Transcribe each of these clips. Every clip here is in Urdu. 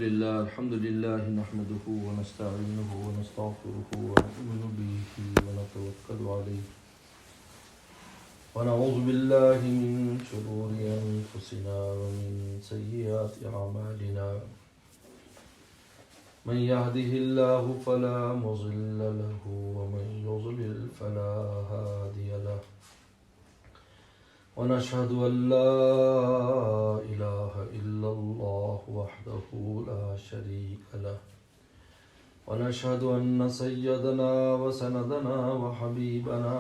الحمد لله نحمده ونستعينه ونستغفره ونؤمن به ونتوكل عليه ونعوذ بالله من شرور أنفسنا ومن سيئات أعمالنا من يهده الله فلا مضل له ومن يضلل فلا هادي له ونشهد أن لا إله إلا الله وحده لا شريك له ونشهد أن سيدنا وسندنا وحبيبنا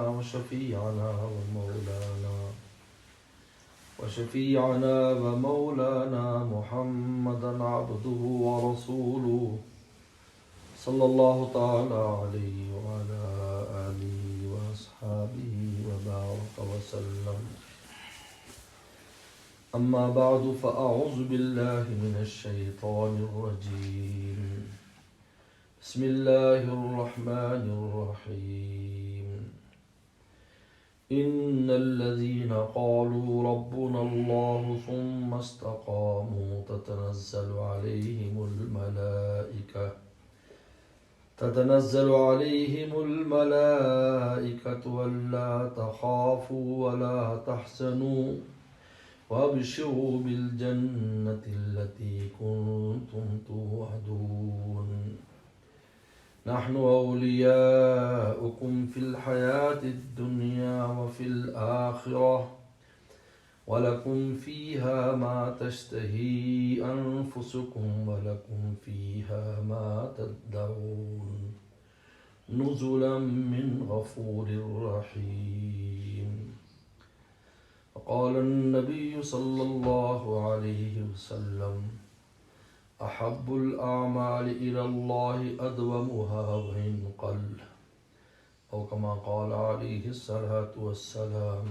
وشفيعنا ومولانا محمدا عبده ورسوله صلى الله تعالى عليه وعلى آله وأصحابه وبارك وسلم. أما بعد فأعوذ بالله من الشيطان الرجيم. بسم الله الرحمن الرحيم. إن الذين قالوا ربنا الله ثم استقاموا تتنزل عليهم الملائكة ألا تخافوا ولا تحزنوا وابشروا بالجنة التي كنتم توعدون نحن أولياؤكم في الحياة الدنيا وفي الآخرة ولكم فيها ما تشتهي أنفسكم ولكم فيها ما تدعون نزلا من غفور رحيم. وقال النبي صلى الله عليه وسلم أحب الأعمال إلى الله أدومها وإن قل أو كما قال عليه الصلاة والسلام.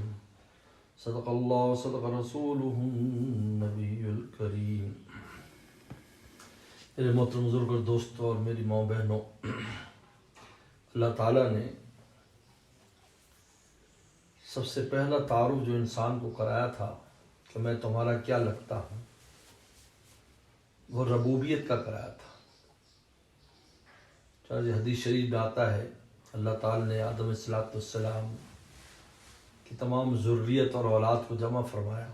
صدق الله صدق رسوله النبي الكريم. میرے محترم بزرگ اور دوستوں اور میری ماں بہنوں، اللہ تعالیٰ نے سب سے پہلا تعارف جو انسان کو کرایا تھا کہ میں تمہارا کیا لگتا ہوں، وہ ربوبیت کا کرایا تھا. چاہے حدیث شریف میں آتا ہے اللہ تعالیٰ نے آدم علیہ السلام کی تمام ذریت اور اولاد کو جمع فرمایا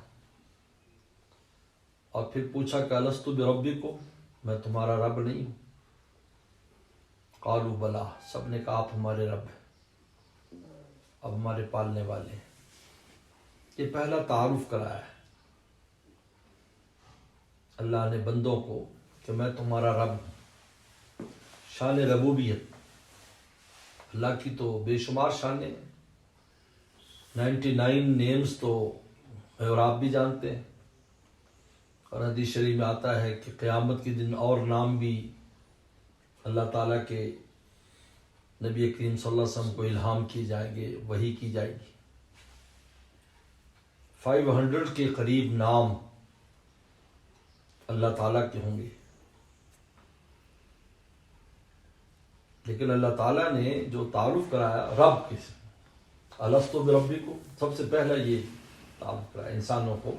اور پھر پوچھا کہ الستو بربکم، میں تمہارا رب نہیں ہوں؟ قالوا بلا، سب نے کہا آپ ہمارے رب ہیں، اب ہمارے پالنے والے ہیں. یہ پہلا تعارف کرایا ہے اللہ نے بندوں کو کہ میں تمہارا رب ہوں. شان ربوبیت، اللہ کی تو بے شمار شانیں، 99 نیمز تو میں اور آپ بھی جانتے ہیں. اور حدیث شریف میں آتا ہے کہ قیامت کے دن اور نام بھی اللہ تعالیٰ کے نبی کریم صلی اللہ علیہ وسلم کو الہام کیے جائیں گے، وحی کی جائے گی. 500 کے قریب نام اللہ تعالیٰ کے ہوں گے. لیکن اللہ تعالیٰ نے جو تعارف کرایا رب کے سے، الستو بربکم، سب سے پہلا یہ تعارف کرایا انسانوں کو،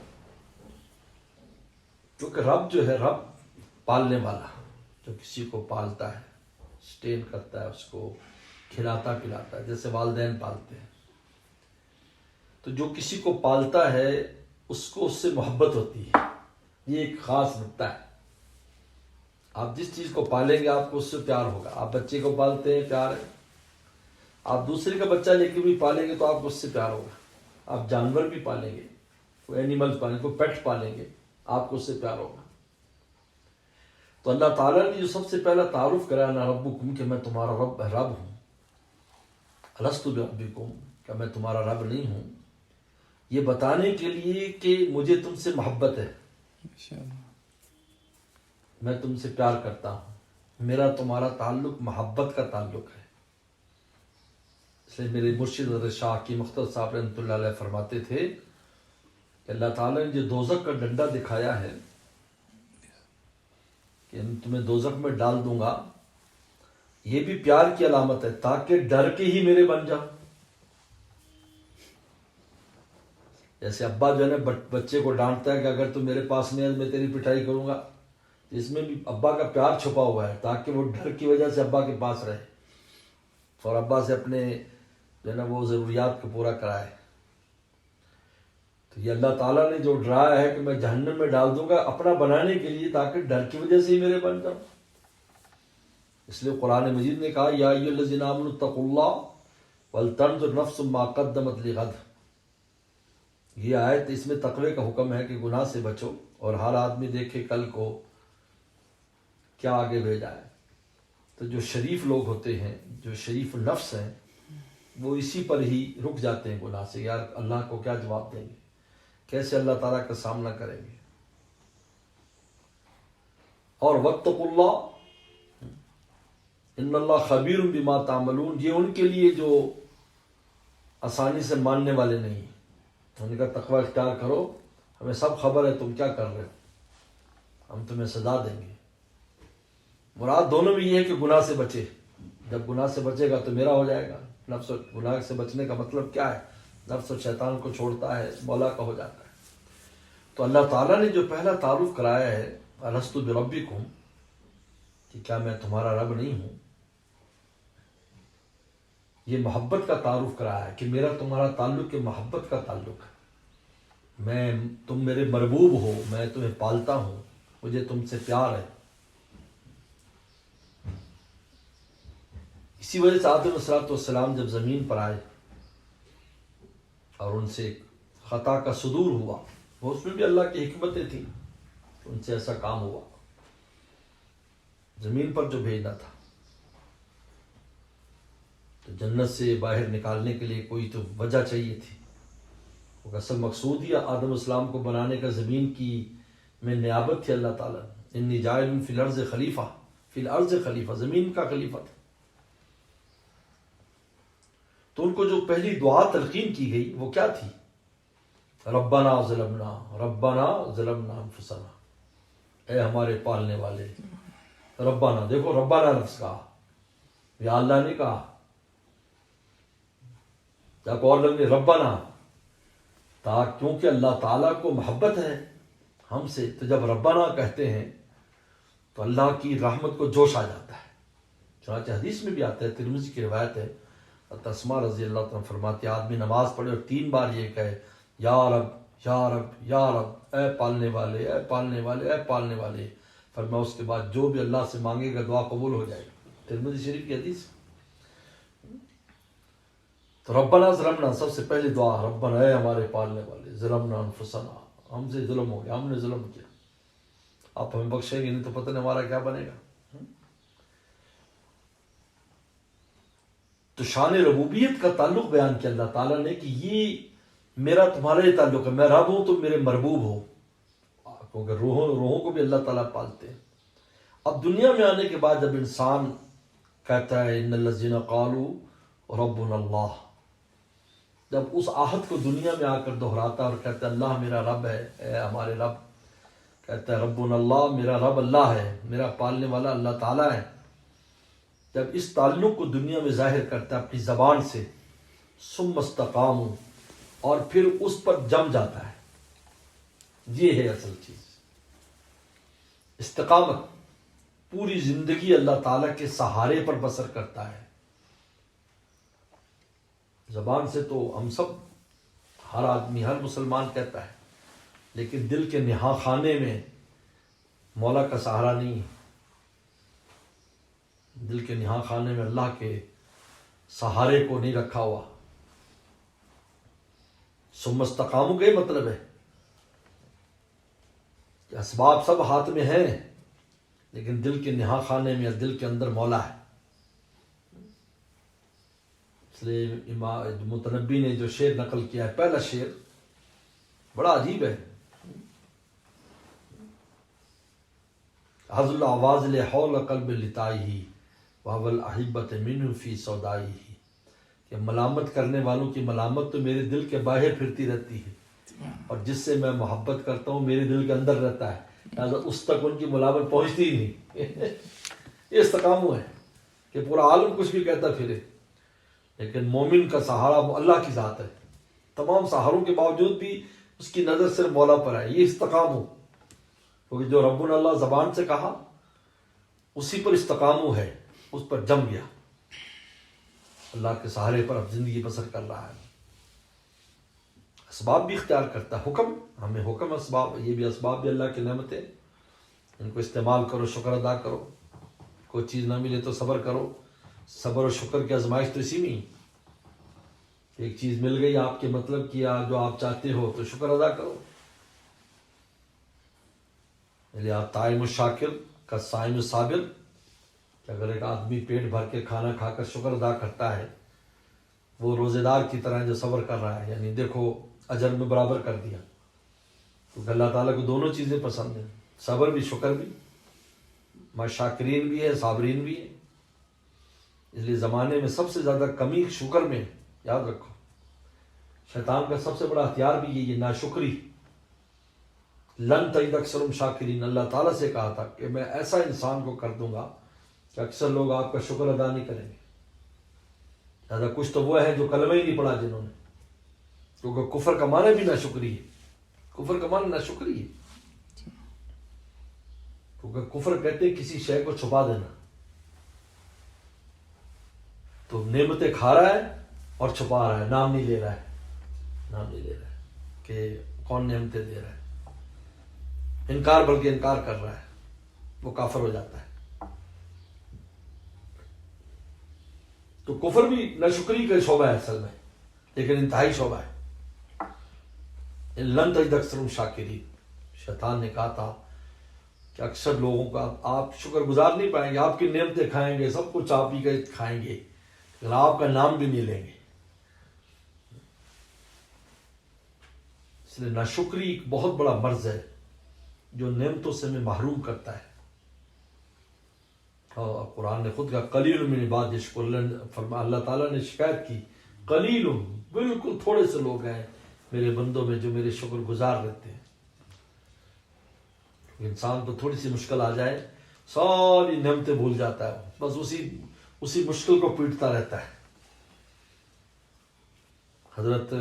کیونکہ رب جو ہے، رب پالنے والا، جو کسی کو پالتا ہے، سسٹین کرتا ہے، اس کو کھلاتا پلاتا ہے، جیسے والدین پالتے ہیں. تو جو کسی کو پالتا ہے اس کو اس سے محبت ہوتی ہے. یہ ایک خاص نقطہ ہے. آپ جس چیز کو پالیں گے آپ کو اس سے پیار ہوگا. آپ بچے کو پالتے ہیں، پیار ہے. آپ دوسرے کا بچہ لے کے بھی پالیں گے تو آپ کو اس سے پیار ہوگا. آپ جانور بھی پالیں گے، کوئی اینیمل پالیں گے، کوئی پیٹ پالیں گے، آپ کو اس سے پیار ہوگا. تو اللہ تعالیٰ نے جو سب سے پہلا تعارف کرایا نا ربکم، کہ میں تمہارا رب ہوں. الستو بربکم، کہ میں تمہارا رب نہیں ہوں، یہ بتانے کے لیے کہ مجھے تم سے محبت ہے، میں تم سے پیار کرتا ہوں. میرا تمہارا تعلق محبت کا تعلق ہے. اس لیے میرے مرشد حضرت شاہ کی مختار صاحب رحمۃ اللہ علیہ فرماتے تھے کہ اللہ تعالیٰ نے جو دوزخ کا ڈنڈا دکھایا ہے کہ تمہیں دوزخ میں ڈال دوں گا، یہ بھی پیار کی علامت ہے تاکہ ڈر کے ہی میرے بن جاؤ. جیسے ابا جو ہے نا بچے کو ڈانٹتا ہے کہ اگر تم میرے پاس نہیں ہے میں تیری پٹائی کروں گا. اس میں بھی ابا کا پیار چھپا ہوا ہے تاکہ وہ ڈر کی وجہ سے ابا کے پاس رہے اور ابا سے اپنے جو ہے نا وہ ضروریات کو پورا کرائے. تو یہ اللہ تعالیٰ نے جو ڈرایا ہے کہ میں جہنم میں ڈال دوں گا اپنا بنانے کے لیے تاکہ ڈر کی وجہ سے ہی میرے بن جاؤں. اس لیے قرآن مجید نے کہا یا ایھا الذین آمنوا اتقوا اللہ ولتنظر نفس ما قدمت لغد. یہ آیت اس میں تقوی کا حکم ہے کہ گناہ سے بچو اور ہر آدمی دیکھے کل کو کیا آگے بھیجا ہے. تو جو شریف لوگ ہوتے ہیں جو شریف نفس ہیں وہ اسی پر ہی رک جاتے ہیں گناہ سے. یار اللہ کو کیا جواب دیں گے, کیسے اللہ تعالیٰ کا سامنا کریں گے. اور واتقوا اللہ ان اللہ خبیر بما تعملون, یہ ان کے لیے جو آسانی سے ماننے والے نہیں ہیں. انہوں نے کہا تقوی اختیار کرو, ہمیں سب خبر ہے تم کیا کر رہے ہو, ہم تمہیں سزا دیں گے. مراد دونوں میں یہ ہے کہ گناہ سے بچے. جب گناہ سے بچے گا تو میرا ہو جائے گا. نفس و گناہ سے بچنے کا مطلب کیا ہے؟ نفس و شیطان کو چھوڑتا ہے, مولا کا ہو جاتا ہے. تو اللہ تعالیٰ نے جو پہلا تعارف کرایا ہے الستُ بربکم, کہ کیا میں تمہارا رب نہیں ہوں, یہ محبت کا تعارف کرایا ہے کہ میرا تمہارا تعلق ہے محبت کا تعلق ہے. تم میرے مربوب ہو, میں تمہیں پالتا ہوں, مجھے تم سے پیار ہے. اسی وجہ سے آدم علیہ السلام جب زمین پر آئے اور ان سے خطا کا صدور ہوا, وہ اس میں بھی اللہ کی حکمتیں تھیں, ان سے ایسا کام ہوا زمین پر جو بھیجنا تھا. تو جنت سے باہر نکالنے کے لیے کوئی تو وجہ چاہیے تھی. وہ اصل مقصود ہی آدم علیہ السلام کو بنانے کا زمین کی میں نیابت تھی اللہ تعالیٰ. انی جاعل فی الارض خلیفہ, فی الارض خلیفہ, زمین کا خلیفہ تھا. تو ان کو جو پہلی دعا تلقین کی گئی وہ کیا تھی؟ ربنا ظلمنا انفسنا, اے ہمارے پالنے والے. ربنا, دیکھو ربنا لفظ کہا, یا اللہ نے کہا. جب اور لوگ نے ربنا, کیونکہ اللہ تعالیٰ کو محبت ہے ہم سے, تو جب ربنا کہتے ہیں تو اللہ کی رحمت کو جوش آ جاتا ہے. چنانچہ حدیث میں بھی آتا ہے, ترمذی کی روایت ہے, تسمہ رضی اللہ عنہ فرماتے ہیں آدمی نماز پڑھے اور 3 بار یہ کہے یا رب یا رب یا رب, اے پالنے والے اے پالنے والے اے پالنے والے, فرمایا اس کے بعد جو بھی اللہ سے مانگے گا دعا قبول ہو جائے گی. ترمذی شریف کی حدیث. تو ربنا ظلمنا, سب سے پہلی دعا ربنا, اے ہمارے پالنے والے, ظلمنا انفسنا, ہم سے ظلم ہو گیا, ہم نے ظلم کیا, آپ ہمیں بخشیں گے نہیں تو پتہ نہیں ہمارا کیا بنے گا. تو شان ربوبیت کا تعلق بیان کیا اللہ تعالیٰ نے کہ یہ میرا تمہارے تعلق ہے, میں رب ہوں تم میرے مربوب ہو, کیونکہ روحوں کو بھی اللہ تعالیٰ پالتے ہیں. اب دنیا میں آنے کے بعد جب انسان کہتا ہے ان الذین قالوا ربنا اللہ, جب اس آہت کو دنیا میں آ کر دہراتا اور کہتا ہے اللہ میرا رب ہے, اے ہمارے رب, کہتا ہے ربنا اللہ, میرا رب اللہ ہے, میرا پالنے والا اللہ تعالیٰ ہے. جب اس تعلق کو دنیا میں ظاہر کرتا ہے اپنی زبان سے, ثم استقاموا, اور پھر اس پر جم جاتا ہے. یہ ہے اصل چیز, استقامت. پوری زندگی اللہ تعالیٰ کے سہارے پر بسر کرتا ہے. زبان سے تو ہم سب, ہر آدمی ہر مسلمان کہتا ہے, لیکن دل کے نہا خانے میں مولا کا سہارا نہیں ہے. دل کے نہا خانے میں اللہ کے سہارے کو نہیں رکھا ہوا. ثم استقاموا کا یہ مطلب ہے کہ اسباب سب ہاتھ میں ہیں لیکن دل کے نہا خانے میں, دل کے اندر مولا ہے. اس لیے متنبی نے جو شعر نقل کیا ہے, پہلا شعر بڑا عجیب ہے. حظ الآواز لحول قلب لتائی واول احبت منہ فی سودائی, کہ ملامت کرنے والوں کی ملامت تو میرے دل کے باہر پھرتی رہتی ہے اور جس سے میں محبت کرتا ہوں میرے دل کے اندر رہتا ہے, لہٰذا اس تک ان کی ملامت پہنچتی ہی نہیں. یہ استقامت ہے کہ پورا عالم کچھ بھی کہتا پھرے, لیکن مومن کا سہارا اللہ کی ذات ہے. تمام سہاروں کے باوجود بھی اس کی نظر صرف مولا پر ہے. یہ استقامت. کیونکہ جو ربنا اللہ زبان سے کہا اسی پر استقامو ہے، اس پر جم گیا، اللہ کے سہارے پر اب زندگی بسر کر رہا ہے۔ اسباب بھی اختیار کرتا ہے، حکم ہمیں حکم اسباب، یہ بھی اسباب بھی اللہ کی نعمتیں، ان کو استعمال کرو، شکر ادا کرو، کوئی چیز نہ ملے تو صبر کرو، صبر و شکر کی آزمائش تو اسی میں ہی، ایک چیز مل گئی آپ کے مطلب کیا جو آپ چاہتے ہو تو شکر ادا کرو۔ طائم الشاکر کا صائم الصابر، کہ اگر ایک آدمی پیٹ بھر کے کھانا کھا کر شکر ادا کرتا ہے وہ روزے دار کی طرح جو صبر کر رہا ہے، یعنی دیکھو اجر میں برابر کر دیا، کیونکہ اللہ تعالیٰ کو دونوں چیزیں پسند ہیں، صبر بھی شکر بھی، میں شاکرین بھی ہے صابرین بھی ہے۔ اس لیے زمانے میں سب سے زیادہ کمی شکر میں، یاد رکھو شیطان کا سب سے بڑا ہتھیار بھی یہ ناشکری۔ لن تجد اکثرهم شاکرین، اللہ تعالیٰ سے کہا تھا کہ میں ایسا انسان کو کر دوں گا کہ اکثر لوگ آپ کا شکر ادا نہیں کریں گے۔ لہٰذا کچھ تو وہ ہے جو کلمہ ہی نہیں پڑھا جنہوں نے، کیونکہ کفر کا معنی بھی ناشکری ہے، کفر کا معنی ناشکری ہے، کیونکہ کفر کہتے ہیں کسی شے کو چھپا دینا، تو نعمتیں کھا رہا ہے اور چھپا رہا ہے، نام نہیں لے رہا ہے، نام نہیں لے رہا ہے کہ کون نعمتیں دے رہا ہے، انکار بلکہ انکار کر رہا ہے، وہ کافر ہو جاتا ہے۔ تو کفر بھی ناشکری کا شعبہ ہے اصل میں، لیکن انتہائی شعبہ ہے۔ لن تجد اکثرهم شاکرین، شیطان نے کہا تھا کہ اکثر لوگوں کا آپ شکر گزار نہیں پائیں گے، آپ کی نعمتیں کھائیں گے، سب کچھ آپ ہی کا کھائیں گے، لیکن آپ کا نام بھی نہیں لیں گے۔ اس لیے ناشکری ایک بہت بڑا مرض ہے جو نعمتوں سے ہمیں محروم کرتا ہے۔ اور قرآن نے خود کہا قلیل من عباد یشکرون، فرما اللہ تعالیٰ نے شکایت کی قلیل، بالکل تھوڑے سے لوگ ہیں میرے بندوں میں جو میرے شکر گزار رہتے ہیں۔ انسان کو تھوڑی سی مشکل آ جائے ساری نعمتیں بھول جاتا ہے، بس اسی مشکل کو پیٹتا رہتا ہے۔ حضرت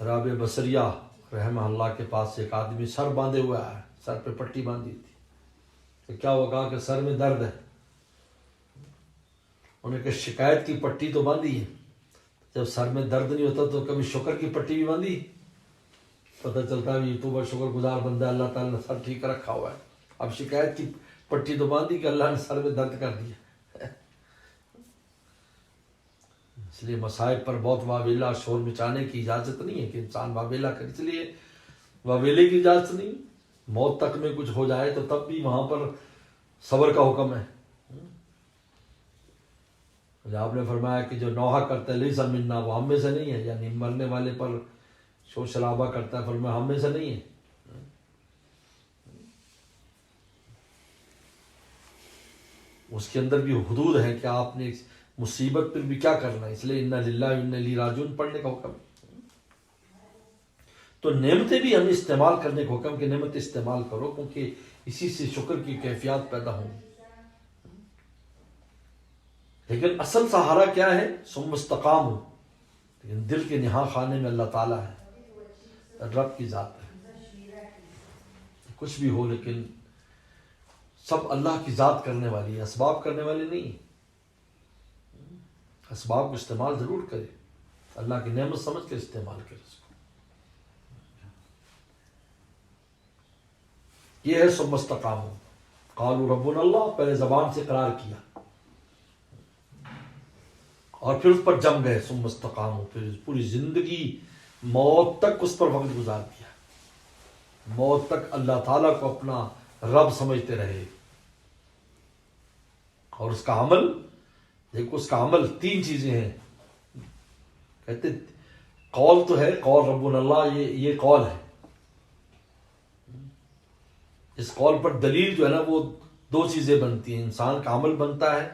رابع بصریہ رحمہ اللہ کے پاس ایک آدمی سر باندھے ہوا ہے، سر پہ پٹی باندھی تھی، تو کیا وہ کہا کہ سر میں درد ہے، انہوں نے کہا شکایت کی پٹی تو باندھی ہے، جب سر میں درد نہیں ہوتا تو کبھی شکر کی پٹی بھی باندھی؟ پتہ چلتا ہے یہ تو بہت شکر گزار بندہ، اللہ تعالیٰ نے سر ٹھیک رکھا ہوا ہے، اب شکایت کی پٹی تو باندھی کہ اللہ نے سر میں درد کر دیا۔ اس لیے مصائب پر بہت واویلا شور مچانے کی اجازت نہیں ہے کہ انسان واویلا کرے، اس لیے واویلے کی اجازت نہیں، موت تک میں کچھ ہو جائے تو تب بھی وہاں پر صبر کا حکم ہے۔ آپ نے فرمایا کہ جو نوحہ کرتا ہے لیسا منا، وہ ہم میں سے نہیں ہے، یعنی مرنے والے پر شور شرابہ کرتا ہے، فرمایا ہم میں سے نہیں ہے۔ اس کے اندر بھی حدود ہے کہ آپ نے مصیبت پر بھی کیا کرنا ہے، اس لیے انا للہ و انا الیہ راجعون پڑھنے کا حکم ہے۔ تو نعمتیں بھی ہمیں استعمال کرنے کا حکم کہ نعمت استعمال کرو، کیونکہ اسی سے شکر کی کیفیات پیدا ہوں۔ لیکن اصل سہارا کیا ہے؟ ثم استقاموا، لیکن دل کے نہا خانے میں اللہ تعالیٰ ہے، رب کی ذات ہے، کچھ بھی ہو لیکن سب اللہ کی ذات کرنے والی ہے، اسباب کرنے والی نہیں۔ اسباب کو استعمال ضرور کرے، اللہ کی نعمت سمجھ کر استعمال کرے اس کو۔ یہ ہے ثم استقاموا قالوا ربنا اللہ، پہلے زبان سے اقرار کیا اور پھر اس پر جم گئے، ثم استقاموا، پھر پوری زندگی موت تک اس پر وقت گزار دیا، موت تک اللہ تعالیٰ کو اپنا رب سمجھتے رہے۔ اور اس کا عمل دیکھو، اس کا عمل تین چیزیں ہیں، کہتے قول تو ہے، قول ربنا اللہ، یہ قول ہے، اس قول پر دلیل جو ہے نا وہ دو چیزیں بنتی ہیں، انسان کا عمل بنتا ہے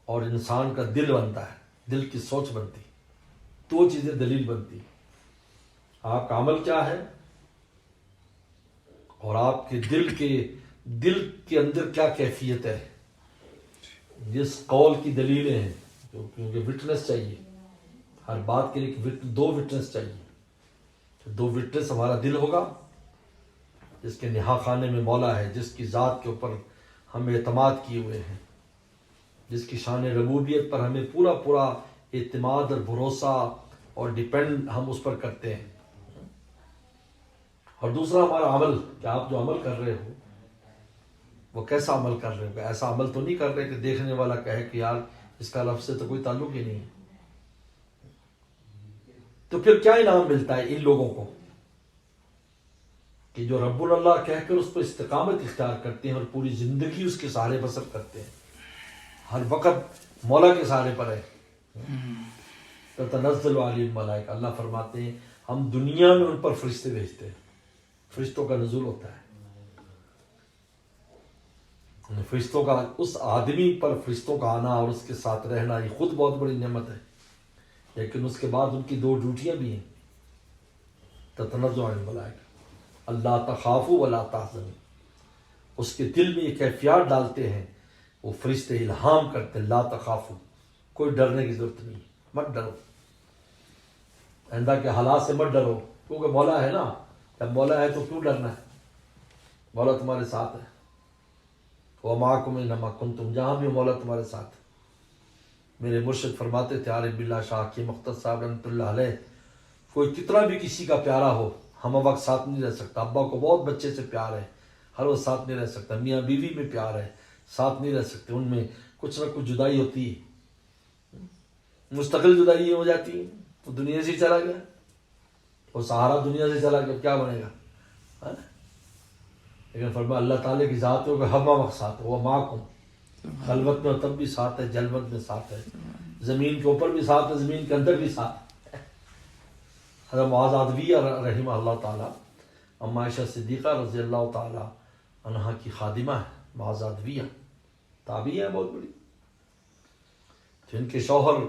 اور انسان کا دل بنتا ہے، دل کی سوچ بنتی، دو چیزیں دلیل بنتی۔ آپ کا عمل کیا ہے اور آپ کے دل کے اندر کیا کیفیت ہے، جس قول کی دلیلیں ہیں، کیونکہ وٹنس چاہیے ہر بات کے لیے، دو وٹنس چاہیے، دو وٹنس ہمارا دل ہوگا جس کے نہا خانے میں مولا ہے، جس کی ذات کے اوپر ہم اعتماد کیے ہوئے ہیں، جس کی شان ربوبیت پر ہمیں پورا پورا اعتماد اور بھروسہ اور ڈیپینڈ ہم اس پر کرتے ہیں۔ اور دوسرا ہمارا عمل، کہ آپ جو عمل کر رہے ہو وہ کیسا عمل کر رہے ہو؟ ایسا عمل تو نہیں کر رہے کہ دیکھنے والا کہے کہ یار اس کا رب سے تو کوئی تعلق ہی نہیں ہے۔ تو پھر کیا انعام ملتا ہے ان لوگوں کو کہ جو رب اللہ کہہ کر اس پر استقامت اختیار کرتے ہیں اور پوری زندگی اس کے سہارے بسر کرتے ہیں، ہر وقت مولا کے سہارے پر ہے۔ تتنزل علیہم الملائکہ، اللہ فرماتے ہیں ہم دنیا میں ان پر فرشتے بھیجتے ہیں، فرشتوں کا نزول ہوتا ہے۔ فرشتوں کا، اس آدمی پر فرشتوں کا آنا اور اس کے ساتھ رہنا یہ خود بہت بڑی نعمت ہے، لیکن اس کے بعد ان کی دو ڈیوٹیاں بھی ہیں۔ تتنزل علیہم الملائکہ اللہ تخافوا ولا تحزنوا، اس کے دل میں یہ کیفیات ڈالتے ہیں، وہ فرشتے الہام کرتے ہیں لا تخافوا، کوئی ڈرنے کی ضرورت نہیں، مت ڈرو، آئندہ کے حالات سے مت ڈرو، کیونکہ مولا ہے نا، جب مولا ہے تو کیوں ڈرنا ہے؟ مولا تمہارے ساتھ ہے۔ وَمَعَكُمْ أَيْنَمَا كُنْتُمْ، جہاں بھی مولا تمہارے ساتھ ہے۔ میرے مرشد فرماتے تھے عارف باللہ شاہ کی مختص صاحب رحمۃ اللہ علیہ، کوئی کتنا بھی کسی کا پیارا ہو ہم وقت ساتھ نہیں رہ سکتا۔ ابا کو بہت بچے سے پیار ہے، ہر وقت ساتھ نہیں رہ سکتا۔ میاں بیوی میں پیار ہے، ساتھ نہیں رہ سکتے، ان میں کچھ نہ کچھ جدائی ہوتی ہے، مستقل جدائی ہو جاتی ہے۔ تو دنیا سے چلا گیا، وہ سہارا دنیا سے چلا گیا، کیا بنے گا؟ لیکن فرمایا اللہ تعالیٰ کی ذات ہو کہ ہم وقت ساتھ ہے، وہ معکم، خلوت میں تب بھی ساتھ ہے، جلوت میں ساتھ ہے، زمین کے اوپر بھی ساتھ ہے، زمین کے اندر بھی ساتھ ہے۔ حضرت معاذ ادویہ رحمہ اللہ تعالیٰ، اما عائشہ صدیقہ رضی اللہ تعالیٰ عنہا کی خادمہ ہے معاذ ادویہ، تابعی ہے بہت بڑی، تو ان کے شوہر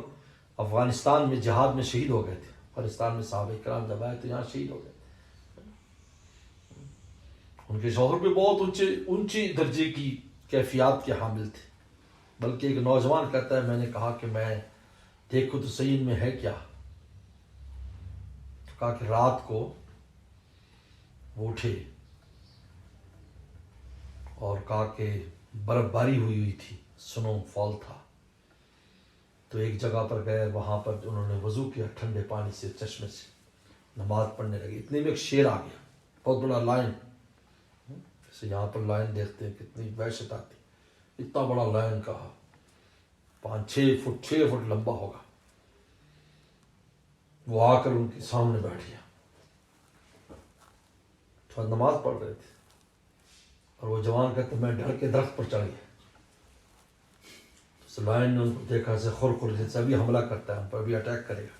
افغانستان میں جہاد میں شہید ہو گئے تھے، افغانستان میں صحابہ کرام جب آئے تو یہاں شہید ہو گئے۔ ان کے شوہر بھی بہت اونچی درجے کی کیفیات کے حامل تھے، بلکہ ایک نوجوان کہتا ہے میں نے کہا کہ میں دیکھو تو صحیح ان میں ہے کیا، تو کہا کہ رات کو وہ اٹھے اور کہا کہ برف باری ہوئی تھی، سنو فال تھا، تو ایک جگہ پر گئے، وہاں پر انہوں نے وضو کیا ٹھنڈے پانی سے، چشمے سے، نماز پڑھنے لگے۔ اتنے میں ایک شیر آ گیا، بہت بڑا لائن، جیسے یہاں پر لائن دیکھتے ہیں کتنی وحشت آتی، اتنا بڑا لائن کہا، 6 فٹ لمبا ہوگا، وہ آ کر ان کے سامنے بیٹھ گیا، تو نماز پڑھ رہے تھے، اور وہ جوان کہتے میں ڈر کے درخت پر چڑھ گیا۔ تو لائن نے ان کو دیکھا سے خور جیسے ابھی حملہ کرتا ہے، ہم پر ابھی اٹیک کرے گا۔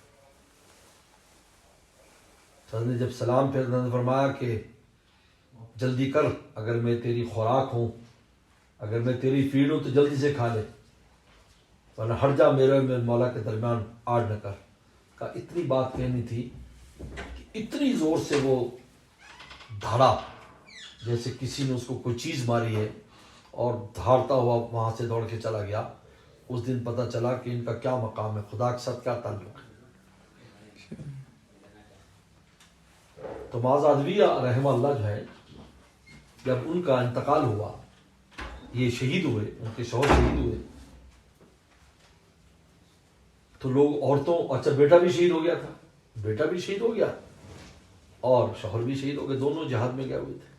تو نے جب سلام پھر فرمایا کہ جلدی کر، اگر میں تیری خوراک ہوں، اگر میں تیری فیڈ ہوں تو جلدی سے کھا لے، ورنہ ہٹ جا، میرے مولا کے درمیان آڑ نہ کر۔ کہا اتنی بات کہنی تھی کہ اتنی زور سے وہ دھاڑا جیسے کسی نے اس کو کوئی چیز ماری ہے، اور دھاڑتا ہوا وہاں سے دوڑ کے چلا گیا۔ اس دن پتہ چلا کہ ان کا کیا مقام ہے، خدا کے ساتھ کیا تعلق ہے۔ تو معاذ ادویہ رحمہ اللہ جو ہے، جب ان کا انتقال ہوا، یہ شہید ہوئے، ان کے شوہر شہید ہوئے، تو لوگ عورتوں، اچھا بیٹا بھی شہید ہو گیا تھا، بیٹا بھی شہید ہو گیا اور شوہر بھی شہید ہو گئے، دونوں جہاد میں گئے ہوئے تھے۔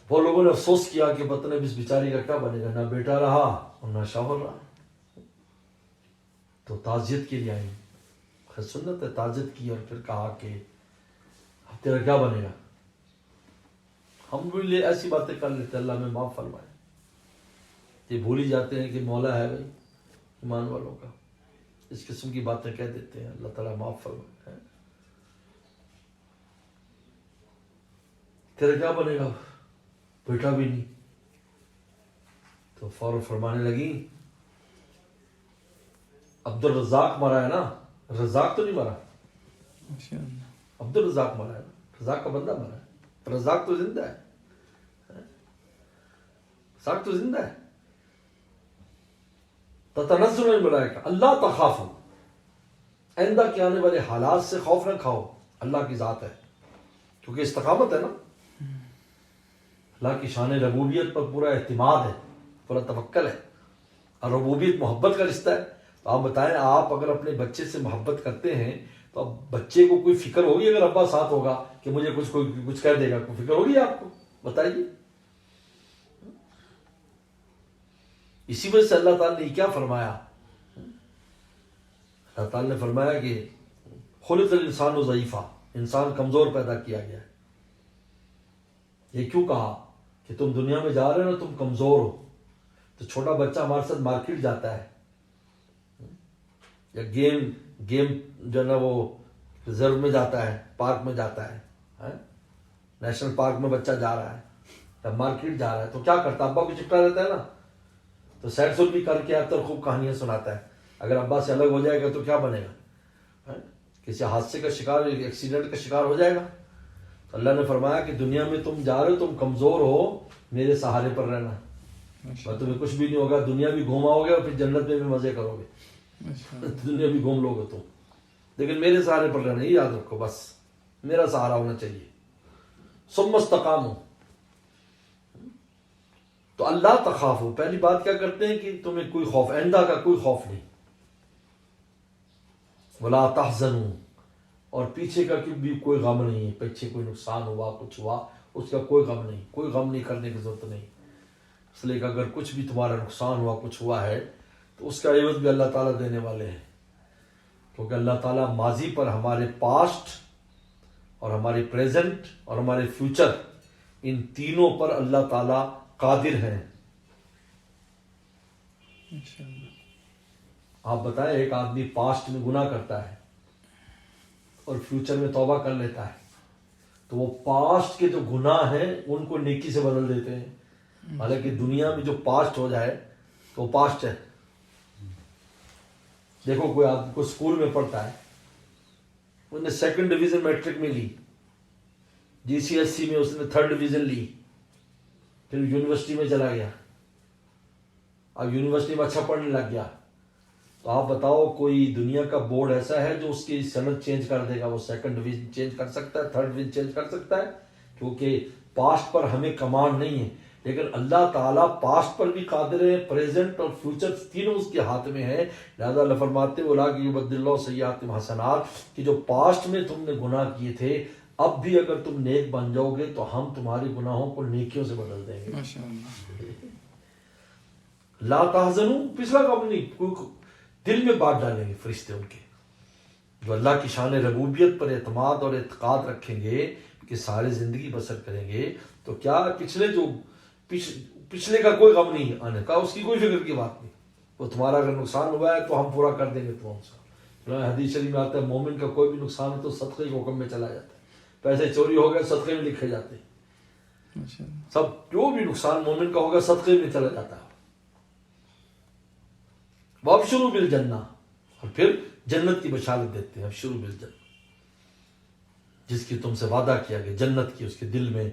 وہ لوگوں نے افسوس کیا کہ پتہ نہیں اس بیچاری کا کیا بنے گا، نہ بیٹا رہا اور نہ شوہر رہا، تو تعزیت کے لیے آئیں، خیر سنت ہے، تعزیت کی، اور پھر کہا کہ اب تیرا کیا بنے گا؟ ہم بھی ایسی باتیں کر لیتے، اللہ میں معاف فرمائے، یہ بھول ہی جاتے ہیں کہ مولا ہے بھائی ایمان والوں کا، اس قسم کی باتیں کہہ دیتے ہیں، اللہ تعالیٰ معاف فرمائے۔ تیرا کیا بنے گا؟ بیٹا بھی نہیں۔ تو فوراً فرمانے لگی عبد الرزاق مرا ہے نا، رزاق تو نہیں مرا، عبد الرزاق مرا ہے نا، رزاق کا بندہ مرا ہے، رزاق تو زندہ ہے، رزاق تو زندہ ہے۔ تتنزل الملائکہ اللہ تخافوا، آئندہ کے آنے والے حالات سے خوف نہ کھاؤ، اللہ کی ذات ہے، کیونکہ استقامت ہے نا، اللہ کی شان ربوبیت پر پورا اعتماد ہے، پورا توکل ہے، اور ربوبیت محبت کا رشتہ ہے. تو آپ بتائیں، آپ اگر اپنے بچے سے محبت کرتے ہیں تو اب بچے کو کوئی فکر ہوگی اگر ابا ساتھ ہوگا کہ مجھے کچھ کہہ دے گا، کوئی فکر ہوگی آپ کو؟ بتائیے. اسی وجہ سے اللہ تعالیٰ نے کیا فرمایا؟ اللہ تعالیٰ نے فرمایا کہ خلق الانسان ضعیفا، انسان کمزور پیدا کیا گیا ہے. یہ کیوں کہا کہ تم دنیا میں جا رہے ہو نا، تم کمزور ہو. تو چھوٹا بچہ ہمارے ساتھ مارکیٹ جاتا ہے یا گیم جو ہے نا وہ ریزرو میں جاتا ہے، پارک میں جاتا ہے، نیشنل پارک میں بچہ جا رہا ہے یا مارکیٹ جا رہا ہے، تو کیا کرتا ہے؟ ابا کو چپٹا رہتا ہے نا، تو سیٹ سٹ بھی کر کے آتا ہے، خوب کہانیاں سناتا ہے. اگر ابا سے الگ ہو جائے گا تو کیا بنے گا؟ کسی حادثے کا شکار، ایکسیڈنٹ کا شکار ہو جائے گا. تو اللہ نے فرمایا کہ دنیا میں تم جا رہے ہو، تم کمزور ہو، میرے سہارے پر رہنا، اور تمہیں کچھ بھی نہیں ہوگا. دنیا بھی گھوماؤ گے اور پھر جنت میں بھی مزے کرو گے. دنیا بھی گھوم لو گے تم، لیکن میرے سہارے پر رہنا. یہ یاد رکھو، بس میرا سہارا ہونا چاہیے. ثم استقاموا، تو اللہ تخافوا، پہلی بات کیا کرتے ہیں کہ تمہیں کوئی خوف، آئندہ کا کوئی خوف نہیں. ولا تحزنوا، اور پیچھے کا بھی کوئی غم نہیں ہے. پیچھے کوئی نقصان ہوا، کچھ ہوا، اس کا کوئی غم نہیں. کوئی غم نہیں کرنے کی ضرورت نہیں، اس لیے کہ اگر کچھ بھی تمہارا نقصان ہوا، کچھ ہوا ہے، تو اس کا عوض بھی اللہ تعالیٰ دینے والے ہیں. کیونکہ اللہ تعالیٰ ماضی پر، ہمارے پاسٹ اور ہمارے پریزنٹ اور ہمارے فیوچر، ان تینوں پر اللہ تعالیٰ قادر ہیں. آپ بتائیں، ایک آدمی پاسٹ میں گناہ کرتا ہے اور فیوچر میں توبہ کر لیتا ہے، تو وہ پاسٹ کے جو گناہ ہیں ان کو نیکی سے بدل دیتے ہیں. حالانکہ دنیا میں جو پاسٹ ہو جائے تو وہ پاسٹ ہے. دیکھو، کوئی آدمی کو اسکول میں پڑھتا ہے، اس نے 2nd ڈویژن میٹرک میں لی، GCSE میں اس نے 3rd ڈویژن لی، پھر یونیورسٹی میں چلا گیا، اب یونیورسٹی میں اچھا پڑھنے لگ گیا. تو آپ بتاؤ، کوئی دنیا کا بورڈ ایسا ہے جو اس کی سند چینج کر دے گا؟ وہ 2nd ڈویژن چینج کر سکتا ہے، 3rd ڈویژن چینج کر سکتا ہے، کیونکہ پاسٹ پر ہمیں کمانڈ نہیں ہے. لیکن اللہ تعالیٰ پاسٹ پر بھی قادر ہے، پریزنٹ اور فیوچر تینوں اس کے ہاتھ میں ہیں. لہذا اللہ فرماتے ہیں اولئک یبدل اللہ سیئاتہم حسنات، کہ جو پاسٹ میں تم نے گناہ کیے تھے، اب بھی اگر تم نیک بن جاؤ گے تو ہم تمہاری گناہوں کو نیکیوں سے بدل دیں گے. لا تحزنوا، پچھلا کب نہیں، دل میں بات ڈالیں گے فرشتے ان کے، جو اللہ کی شان ربوبیت پر اعتماد اور اعتقاد رکھیں گے کہ سارے زندگی بسر کریں گے. تو کیا پچھلے کا کوئی غم نہیں آنے کا، اس کی کوئی فکر کی بات نہیں. وہ تمہارا اگر نقصان ہوا ہے تو ہم پورا کر دیں گے تمہارا. حدیث شریف میں آتا ہے، مومن کا کوئی بھی نقصان ہو تو صدقے کے حکم میں چلا جاتا ہے. پیسے چوری ہو گئے، صدقے میں لکھے جاتے ہیں. سب جو بھی نقصان مومن کا ہوگا صدقے میں چلا جاتا ہے. وابشروا بالجنہ، اور پھر جنت کی بشارت دیتے ہیں. ابشروا بالجنہ، جس کی تم سے وعدہ کیا گیا جنت کی، اس کے دل میں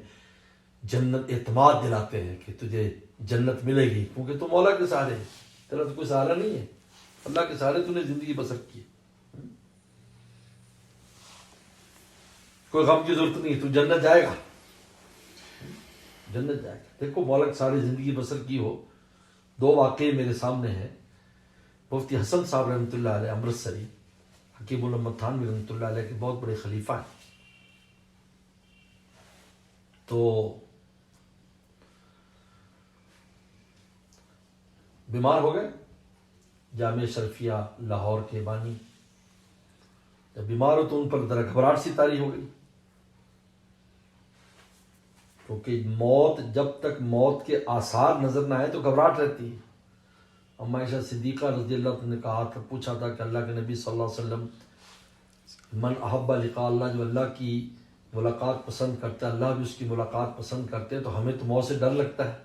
جنت اعتماد دلاتے ہیں کہ تجھے جنت ملے گی، کیونکہ تم مولا کے سہارے ہیں. تیرا تو کوئی سہارا نہیں ہے، اللہ کے سہارے تم نے زندگی بسر کی. کوئی غم کی ضرورت نہیں، تو جنت جائے گا، جنت جائے گا. دیکھو، مولا کے سہارے زندگی بسر کی ہو. 2 واقعے میرے سامنے ہیں. مفتی حسن صاحب رحمۃ اللہ علیہ امرتسری، حکیم الامت تھانوی رحمۃ اللہ علیہ کے بہت بڑے خلیفہ ہیں. تو بیمار ہو گئے، جامعہ شرفیہ لاہور کے بانی. جب بیمار ہو تو ان پر ذرا گھبراہٹ سی طاری ہو گئی، کیونکہ موت، جب تک موت کے آثار نظر نہ آئے تو گھبراہٹ رہتی ہے. اما عائشہ صدیقہ رضی اللہ عنہ نے کہا تھا، پوچھا تھا کہ اللہ کے نبی صلی اللہ علیہ وسلم، من احب لقاء اللہ، جو اللہ کی ملاقات پسند کرتا ہے اللہ بھی اس کی ملاقات پسند کرتے ہیں، تو ہمیں تو موت سے ڈر لگتا ہے.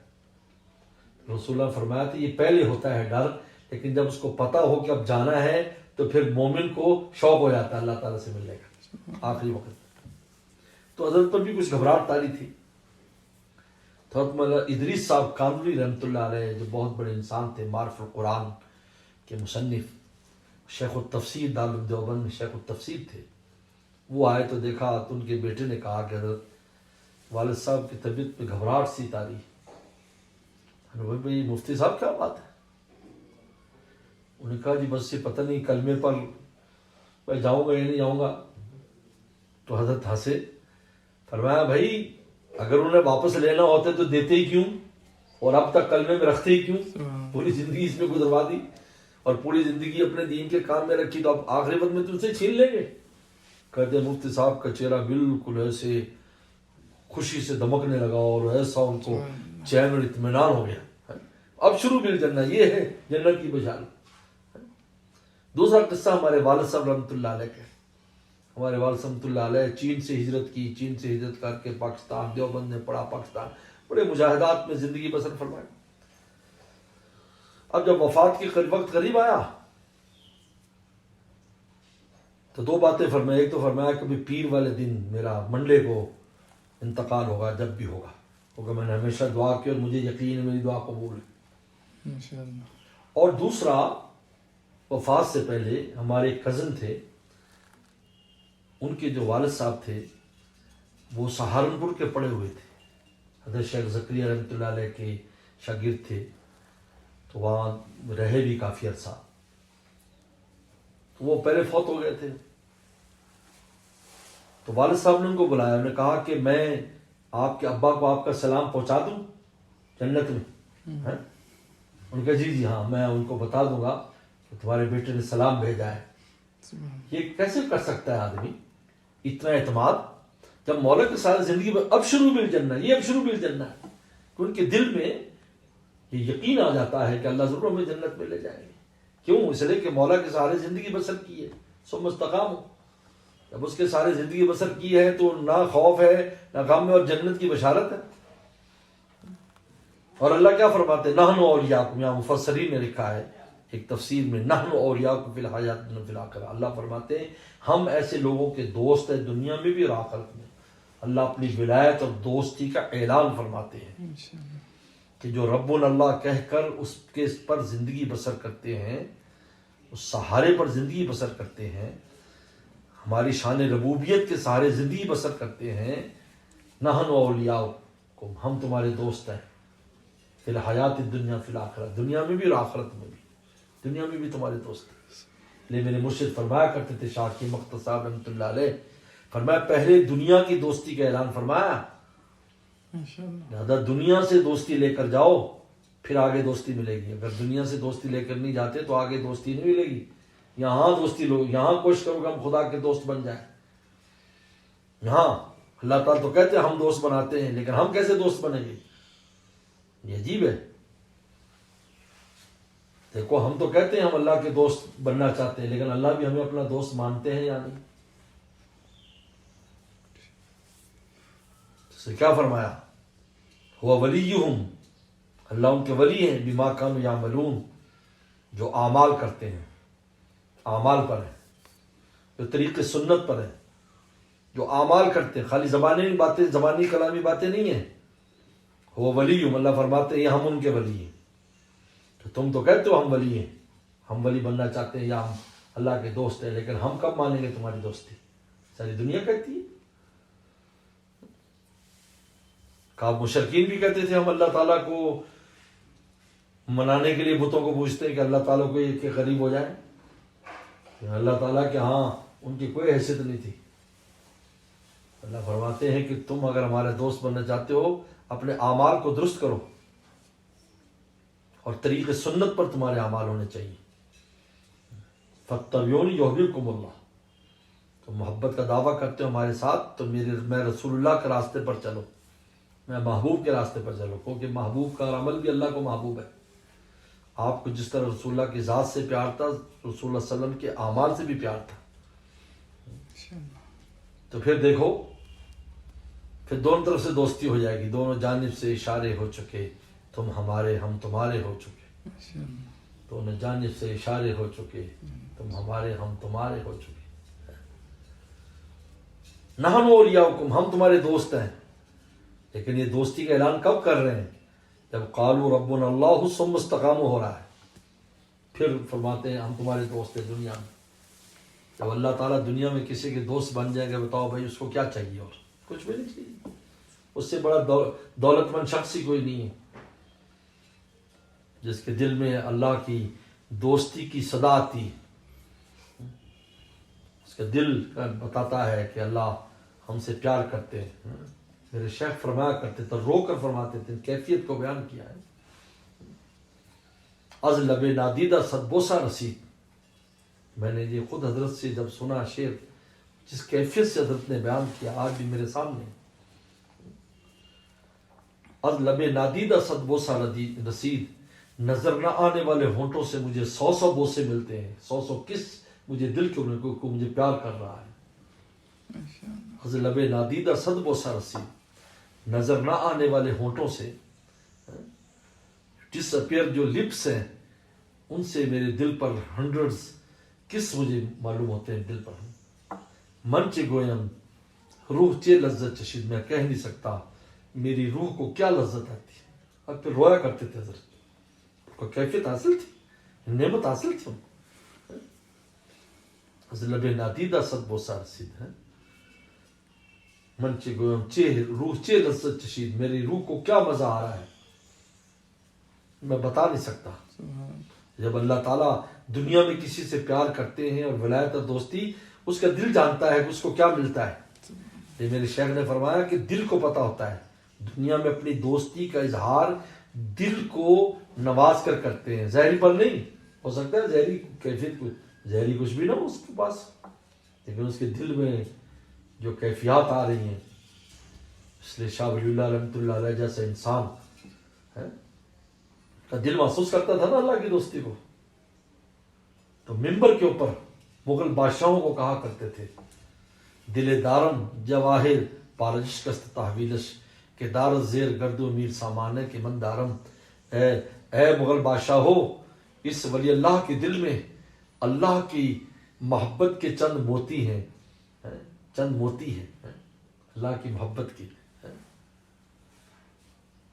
رسول اللہ فرمایا تھا یہ پہلے ہوتا ہے ڈر، لیکن جب اس کو پتہ ہو کہ اب جانا ہے تو پھر مومن کو شوق ہو جاتا ہے اللہ تعالیٰ سے ملنے کا آخری وقت. تو حضرت پر بھی کچھ گھبراہٹ طاری تھی. تو حضرت ادریس صاحب کانوری رحمۃ اللہ علیہ، جو بہت بڑے انسان تھے، معرف القرآن کے مصنف، شیخ التفسیر، دارالعلوم دیوبند میں شیخ التفسیر تھے. وہ آئے تو دیکھا تو ان کے بیٹے نے کہا کہ حضرت والد صاحب کی طبیعت میں گھبراہٹ سی تاری. بھائی مفتی صاحب کیا بات ہے؟ انہوں نے کہا جی بس یہ پتہ نہیں کلمے پر میں جاؤں گا یا نہیں جاؤں گا. تو حضرت ہنسے. فرمایا بھائی اگر انہیں واپس لینا ہوتا تو دیتے ہی کیوں، اور اب تک کلمے میں رکھتے ہی کیوں؟ پوری زندگی اس میں گزروا دی اور پوری زندگی اپنے دین کے کام میں رکھی، تو اب آخری وقت میں تم سے چھین لیں گے. کہتے مفتی صاحب کا چہرہ بالکل ایسے خوشی سے دمکنے لگا اور ایسا ان کو چین اور اطمینان ہو گیا. اب شروع بالجنہ، یہ ہے جنت کی بشارت. دوسرا قصہ ہمارے والد صاحب رحمۃ اللہ علیہ کا. ہمارے والد رحمۃ اللہ علیہ چین سے ہجرت کی، چین سے ہجرت کر کے پاکستان، دیوبند میں پڑھا، پاکستان بڑے مجاہدات میں زندگی بسر فرمائی. اب جب وفات کے وقت قریب آیا تو دو باتیں فرمائی. ایک تو فرمایا کہ پیر والے دن میرا منڈے کو انتقال ہوگا، جب بھی ہوگا کیونکہ میں نے ہمیشہ دعا کی اور مجھے یقین ہے میری دعا قبول ہے. اور دوسرا وفات سے پہلے ہمارے ایک کزن تھے، ان کے جو والد صاحب تھے وہ سہارنپور کے پڑے ہوئے تھے، حضرت شیخ زکریا رحمۃ اللہ علیہ کے شاگرد تھے، تو وہاں رہے بھی کافی عرصہ. تو وہ پہلے فوت ہو گئے تھے. تو والد صاحب نے ان کو بلایا، انہوں نے کہا کہ میں آپ کے ابا کو آپ کا سلام پہنچا دوں جنت میں. ان کا جی ہاں، میں ان کو بتا دوں گا کہ تمہارے بیٹے نے سلام بھیجا ہے. یہ کیسے کر سکتا ہے آدمی اتنا اعتماد جب مولا کے ساتھ زندگی میں اب شروع بالجنہ، یہ اب شروع بالجنہ ہے کہ ان کے دل میں یہ یقین آ جاتا ہے کہ اللہ ضرور ہمیں جنت میں لے جائیں گے. کیوں؟ اس لیے کہ مولا کے سہارے زندگی بسر کی ہے. ثم استقاموا، جب اس کے سارے زندگی بسر کی ہے تو نہ خوف ہے نہ غم ہے اور جنت کی بشارت ہے. اور اللہ کیا فرماتے ہیں؟ نحن اولیاءکم، یہاں مفسرین نے لکھا ہے ایک تفسیر میں، نحن اولیاءکم فی الحیات الدنیا فی الآخرہ. اللہ فرماتے ہیں ہم ایسے لوگوں کے دوست ہیں دنیا میں بھی اور آخرت میں. اللہ اپنی ولایت اور دوستی کا اعلان فرماتے ہیں کہ جو رب اللہ کہہ کر اس کے پر زندگی بسر کرتے ہیں، اس سہارے پر زندگی بسر کرتے ہیں، ہماری شان ربوبیت کے سہارے زندگی بسر کرتے ہیں. نحن اولیاؤکم، ہم تمہارے دوست ہیں، فی الحیات الدنیا فی الآخرہ، دنیا میں بھی اور آخرت میں بھی. دنیا میں بھی تمہارے دوست ہیں. لے میرے مرشد فرمایا کرتے تھے شاہ کی مختص صاحب رحمۃ اللہ علیہ، فرمایا پہلے دنیا کی دوستی کا اعلان فرمایا، لہذا دنیا سے دوستی لے کر جاؤ پھر آگے دوستی ملے گی. اگر دنیا سے دوستی لے کر نہیں جاتے تو آگے دوستی نہیں ملے گی. یہاں دوستی لو، یہاں کوشش کرو کہ ہم خدا کے دوست بن جائیں. یہاں اللہ تعالیٰ تو کہتے ہیں ہم دوست بناتے ہیں، لیکن ہم کیسے دوست بنیں گے؟ یہ عجیب ہے. دیکھو ہم تو کہتے ہیں ہم اللہ کے دوست بننا چاہتے ہیں، لیکن اللہ بھی ہمیں اپنا دوست مانتے ہیں یا نہیں؟ اس سے کیا فرمایا؟ ہوا ولیہم، اللہ ان کے ولی ہیں، بما کانوا یعملون، جو اعمال کرتے ہیں، اعمال پر ہیں، جو طریق سنت پر ہیں، جو اعمال کرتے ہیں، خالی زبانی باتیں، زبانی کلامی باتیں نہیں ہیں. ہوا ولیہم، اللہ فرماتے ہیں یہ ہم ان کے ولی ہیں. تو تم تو کہتے ہو ہم ولی ہیں، ہم ولی بننا چاہتے ہیں یا ہم اللہ کے دوست ہیں، لیکن ہم کب مانیں گے تمہاری دوستی؟ ساری دنیا کہتی ہے. کہا مشرکین بھی کہتے تھے ہم اللہ تعالیٰ کو منانے کے لیے بتوں کو پوچھتے ہیں کہ اللہ تعالیٰ کو یہ کے قریب ہو جائیں. اللہ تعالیٰ کے ہاں ان کی کوئی حیثیت نہیں تھی. اللہ فرماتے ہیں کہ تم اگر ہمارے دوست بننا چاہتے ہو اپنے اعمال کو درست کرو اور طریق سنت پر تمہارے اعمال ہونے چاہیے. فاتبعونی یحببکم اللہ، تو محبت کا دعویٰ کرتے ہو ہمارے ساتھ تو میں رسول اللہ کے راستے پر چلو، میں محبوب کے راستے پر چلو، کیونکہ محبوب کا عمل بھی اللہ کو محبوب ہے. آپ کو جس طرح رسول اللہ کی ذات سے پیار تھا، رسول اللہ صلی اللہ علیہ وسلم کے اعمال سے بھی پیار تھا. تو پھر دیکھو پھر دونوں طرف سے دوستی ہو جائے گی، دونوں جانب سے اشارے ہو چکے، تم ہمارے ہم تمہارے ہو چکے. دونوں جانب سے اشارے ہو چکے، تم ہمارے ہم تمہارے ہو چکے. نحن اولیاؤکم، ہم تمہارے دوست ہیں. لیکن یہ دوستی کا اعلان کب کر رہے ہیں؟ جب قالوا ربنا اللہ ثم استقاموا ہو رہا ہے، پھر فرماتے ہیں ہم تمہارے دوست ہیں دنیا میں. جب اللہ تعالیٰ دنیا میں کسی کے دوست بن جائیں گے، بتاؤ بھائی اس کو کیا چاہیے، اور کچھ بھی نہیں چاہیے. اس سے بڑا دولت مند شخص ہی کوئی نہیں ہے جس کے دل میں اللہ کی دوستی کی صدا آتی ہے. اس کا دل بتاتا ہے کہ اللہ ہم سے پیار کرتے ہیں. میرے شیخ فرمایا کرتے تھے، رو کر فرماتے تھے، کیفیت کو بیان کیا ہے. از لب نادیدہ صد بوسہ رسید. میں نے یہ خود حضرت سے جب سنا شعر، جس کیفیت سے حضرت نے بیان کیا، آج بھی میرے سامنے. از لب نادیدہ صد بوسہ رسید، نظر نہ آنے والے ہونٹوں سے مجھے 100 بوسے ملتے ہیں. 100 کس مجھے دل کو مجھے پیار کر رہا ہے. از لب نادیدہ صد بوسہ رسید، نظر نہ آنے والے ہونٹوں سے، ڈس اپیئر جو لپس ہیں ان سے میرے دل پر 100 کس مجھے معلوم ہوتے ہیں دل پر. من چے گویم روح چے لذت چشید. میں کہہ نہیں سکتا میری روح کو کیا لذت آتی ہے. اب پھر رویا کرتے تھے حضرت کو. کیفیت حاصل تھی، نعمت حاصل تھی. از لب نادیدہ صد بوسہ رسید ہے. من چے گویم چے روح چے لذت چشید. میری روح کو کیا مزہ آ رہا ہے، میں بتا نہیں سکتا. جب اللہ تعالیٰ دنیا میں کسی سے پیار کرتے ہیں اور ولایت اور دوستی، اس کا دل جانتا ہے کہ اس کو کیا ملتا ہے. یہ میرے شیخ نے فرمایا کہ دل کو پتہ ہوتا ہے. دنیا میں اپنی دوستی کا اظہار دل کو نواز کر کرتے ہیں، ظاہری پر نہیں. ہو سکتا ہے ظاہری کیفیت ظاہری کچھ بھی نہ ہو اس کے پاس، لیکن اس کے دل میں جو کیفیات آ رہی ہیں. اس لیے شاہ ولی اللہ رحمۃ اللہ علیہ جیسا انسان ہے کا دل محسوس کرتا تھا نا اللہ کی دوستی کو. تو منبر کے اوپر مغل بادشاہوں کو کہا کرتے تھے، دل دارم جواہر پارجش کست تحویلش، کہ دار زیر گرد و میر سامانے کے من دارم. اے مغل بادشاہ ہو، اس ولی اللہ کے دل میں اللہ کی محبت کے چند موتی ہیں، چند موتی ہیں اللہ کی محبت کی.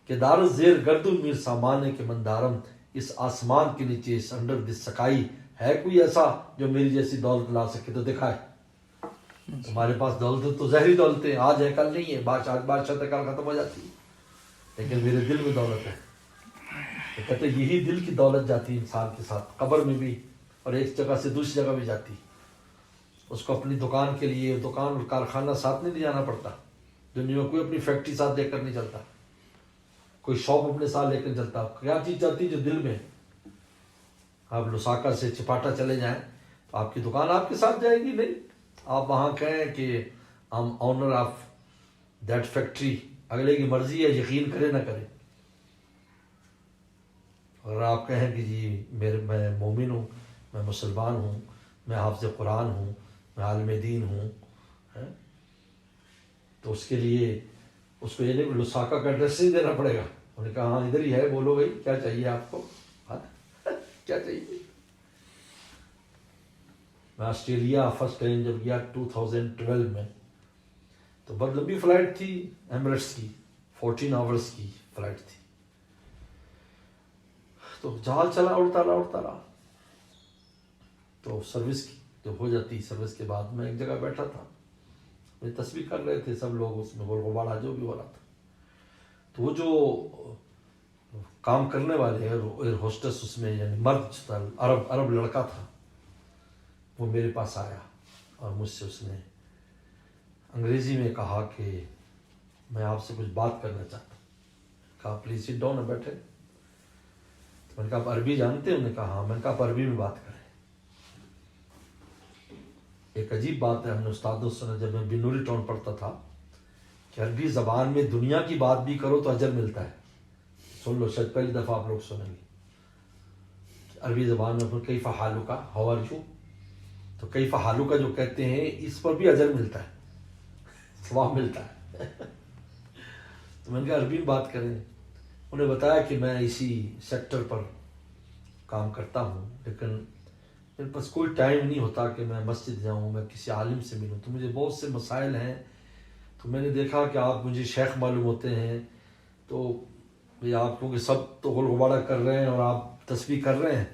کہ دار زیر گرد و میر سامانے کے من دارم. اس آسمان کے نیچے، اس انڈر دس سکائی، ہے کوئی ایسا جو میری جیسی دولت لا سکے تو دکھائے. تمہارے پاس دولت تو ظاہری دولتیں آج ہے کل نہیں ہے. آج بادشاہ کل ختم ہو جاتی ہے، لیکن میرے دل میں دولت ہے. تو کہتے یہی دل کی دولت جاتی ہے انسان کے ساتھ قبر میں بھی، اور ایک جگہ سے دوسری جگہ بھی جاتی. اس کو اپنی دکان کے لیے دکان اور کارخانہ ساتھ نہیں لے جانا پڑتا. دنیا میں کوئی اپنی فیکٹری ساتھ لے کر نہیں چلتا، کوئی شاپ اپنے ساتھ لے کر چلتا. کیا چیز چلتی جو دل میں. آپ لساکا سے چپاٹا چلے جائیں تو آپ کی دکان آپ کے ساتھ جائے گی نہیں. آپ وہاں کہیں کہ ہم آنر آف دیٹ فیکٹری، اگلے کی مرضی ہے یقین کرے نہ کرے. اگر آپ کہیں کہ جی میں مومن ہوں، میں مسلمان ہوں، میں حافظ قرآن ہوں، میں عالم دین ہوں، تو اس کے لیے اس کو یہ نہیں لساکا کا ایڈریس نہیں دینا پڑے گا. انہوں نے کہا ہاں ادھر ہی ہے، بولو بھائی کیا چاہیے آپ کو، کیا چاہیے. میں آسٹریلیا فرسٹ ٹائم جب گیا 2012 میں، تو بہت لمبی فلائٹ تھی ایمریٹس کی، 14 آورس کی فلائٹ تھی. تو جہاز چلا اڑتا رہا. تو سروس کی جو ہو جاتی سروس کے بعد میں ایک جگہ بیٹھا تھا، میں تصویر کر رہے تھے سب لوگ، اس میں غبارہ جو بھی ہو رہا تھا. تو وہ جو کام کرنے والے ایئر ہوسٹس اس میں، یعنی مرد تھا، عرب لڑکا تھا، وہ میرے پاس آیا اور مجھ سے اس نے انگریزی میں کہا کہ میں آپ سے کچھ بات کرنا چاہتا ہوں. کہا پلیز سٹ ڈاؤن، بیٹھے. میں نے کہا آپ عربی جانتے ہیں؟ انہوں نے کہا ہاں. میں نے کہا آپ عربی میں بات کریں. ایک عجیب بات ہے، ہم نے استادوں سے جب میں بنوری ٹاؤن پڑھتا تھا کہ عربی زبان میں دنیا کی بات بھی کرو تو اجر ملتا ہے. سن لو، شاید پہلی دفعہ آپ لوگ سنیں گے عربی زبان میں کیف حالک، ہاؤ آر یو. تو کیف حالک جو کہتے ہیں اس پر بھی اجر ملتا ہے، ثواب ملتا ہے. تو میں نے کہا عربی میں بات کریں. انہیں بتایا کہ میں اسی سیکٹر پر کام کرتا ہوں، لیکن میرے پاس کوئی ٹائم نہیں ہوتا کہ میں مسجد جاؤں، میں کسی عالم سے ملوں. تو مجھے بہت سے مسائل ہیں. تو میں نے دیکھا کہ آپ مجھے شیخ معلوم ہوتے ہیں، تو آپ کیونکہ سب تو غل غبارہ کر رہے ہیں اور آپ تسبیح کر رہے ہیں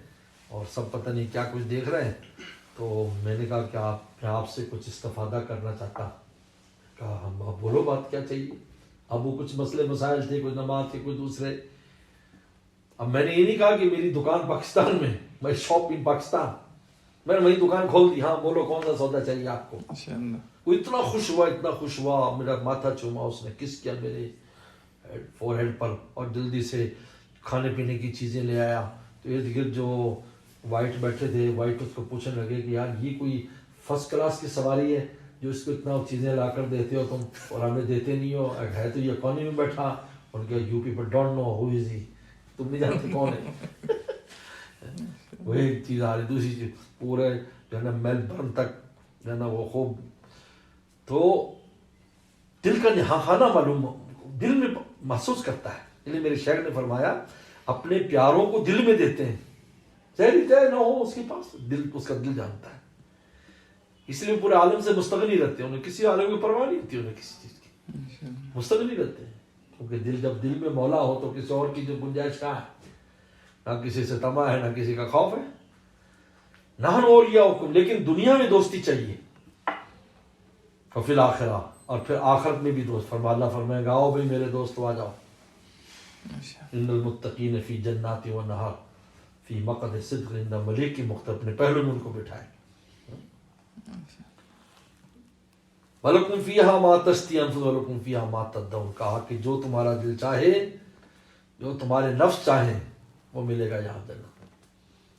اور سب پتہ نہیں کیا کچھ دیکھ رہے ہیں، تو میں نے کہا کہ میں آپ سے کچھ استفادہ کرنا چاہتا. کہا ہم اب بولو بات کیا چاہیے. اب وہ کچھ مسئلے مسائل تھے, کوئی نماز کے, کوئی دوسرے. اب میں نے یہ نہیں کہا کہ میری دکان پاکستان میں, میں شاپ ان پاکستان, میں نے وہی دکان کھول دی. ہاں بولو کون سا سودا چاہیے آپ کو. وہ اتنا خوش ہوا, میرا ماتھا چوما اس نے, کس کیا میرے فور ہیڈ پر, اور جلدی سے کھانے پینے کی چیزیں لے آیا. تو ارد گرد جو وائٹ بیٹھے تھے, وائٹ اس کو پوچھنے لگے کہ یار یہ کوئی فرسٹ کلاس کی سواری ہے جو اس کو اتنا چیزیں لا کر دیتے ہو تم, اور ہمیں دیتے نہیں ہو. ہے تو یہ اکانومی میں بیٹھا. ان کے U P per don't know ہو از ہی, تم نہیں جانتے کون ہے. وہ ایک چیز آ رہی, دوسری چیز پورے جو ہے نا میلبرن تک جو ہے نا وہ خوب. تو دل کا نہانا معلوم, دل میں محسوس کرتا ہے. اس لیے میرے شیخ نے فرمایا اپنے پیاروں کو دل میں دیتے ہیں, چاہے چاہے نہ ہو اس کے پاس, دل اس کا دل جانتا ہے. اس لیے پورے عالم سے مستغنی رہتے ہیں, انہیں کسی عالم کی پرواہ نہیں ہوتی, انہیں کسی چیز کی مستغنی رہتے ہیں. کیونکہ دل جب دل میں مولا ہو تو کسی اور کی جو گنجائش کہاں ہے. نہ کسی سے طمع ہے, نہ کسی کا خوف ہے. نحن اولیاؤکم, لیکن دنیا میں دوستی چاہیے. وفی الآخرہ, اور پھر آخرت میں بھی دوست. اللہ فرمائے گا آؤ بھائی میرے دوست آ جاؤ. ان المتقین فی جنات و نہر فی مقعد صدق عند ملیک مقتدر, اپنے پہلو میں ان کو بٹھائے. وَلَكُمْ فِيهَا مَا تَشْتَهِي أَنفُسُكُمْ وَلَكُمْ فِيهَا مَا تَدَّعُونَ, کہا کہ جو تمہارا دل چاہے, جو تمہارے نفس چاہیں وہ ملے گا یہاں جنت,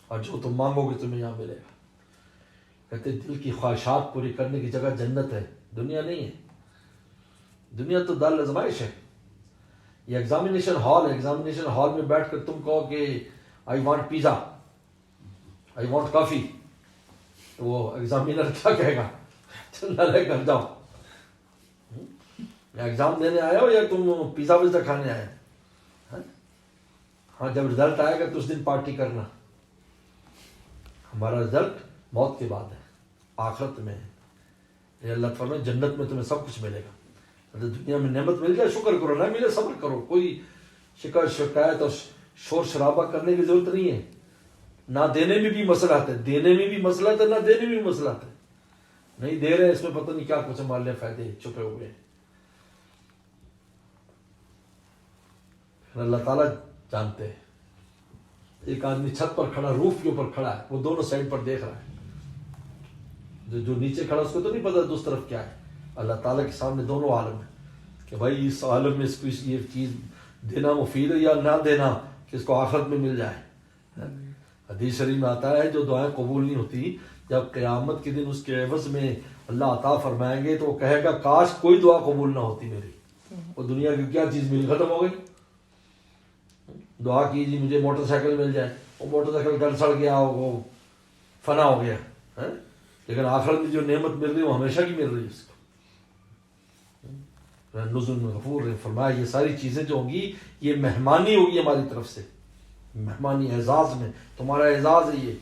اور جو تم مانگو گے تمہیں یہاں ملے گا. کہتے دل کی خواہشات پوری کرنے کی جگہ جنت ہے, دنیا نہیں ہے. دنیا تو دار آزمائش ہے. یہ ایگزامینیشن ہال ہے, ایگزامینیشن ہال میں بیٹھ کر تم کہو کہ I want pizza, I want coffee, تو وہ ایگزامینر کیا کہے گا, چل رہے کر جاؤ. ایگزام دینے آئے ہو یا تم پیزا ویزا کھانے آئے. ہاں جب رزلٹ آئے گا تو اس دن پارٹی کرنا. ہمارا رزلٹ موت کے بعد ہے, آخرت میں ہے. اللہ فرمائے جنت میں تمہیں سب کچھ ملے گا. دنیا میں نعمت مل جائے شکر کرو, نہ ملے صبر کرو. کوئی شکایت اور شور شرابہ کرنے کی ضرورت نہیں ہے. نہ دینے میں بھی مسئلہ ہے, دینے میں بھی مسئلہ ہے, نہ دینے میں بھی مسئلہ ہے. نہیں دے رہے اس میں پتہ نہیں کیا کچھ ہمارے لیے فائدے چھپے ہوئے ہیں. اللہ تعالیٰ جانتے ہیں. ایک آدمی چھت پر کھڑا, روف کے اوپر کھڑا ہے, وہ دونوں سائڈ پر دیکھ رہا ہے. جو نیچے کھڑا اس کو تو نہیں پتا دوسری طرف کیا ہے. اللہ تعالیٰ کے سامنے دونوں عالم ہیں کہ بھائی اس عالم میں اس کو یہ چیز دینا مفید ہے یا نہ دینا کہ اس کو آخرت میں مل جائے. حدیث شریف میں آتا ہے جو دعائیں قبول نہیں ہوتی, جب قیامت کے دن اس کے عوض میں اللہ عطا فرمائیں گے تو وہ کہے گا کاش کوئی دعا قبول نہ ہوتی میری. وہ دنیا کی کیا چیز ملی, ختم ہو گئی. دعا کیجیے مجھے موٹر سائیکل مل جائے, وہ موٹر سائیکل گھر سڑ گیا, وہ فنا ہو گیا. لیکن آخرت میں جو نعمت مل رہی ہے وہ ہمیشہ کی مل رہی ہے اس کو. نزل میں غفور نے فرمایا یہ ساری چیزیں جو ہوں گی یہ مہمانی ہوگی ہماری طرف سے, مہمانی اعزاز میں, تمہارا اعزاز ہے یہ.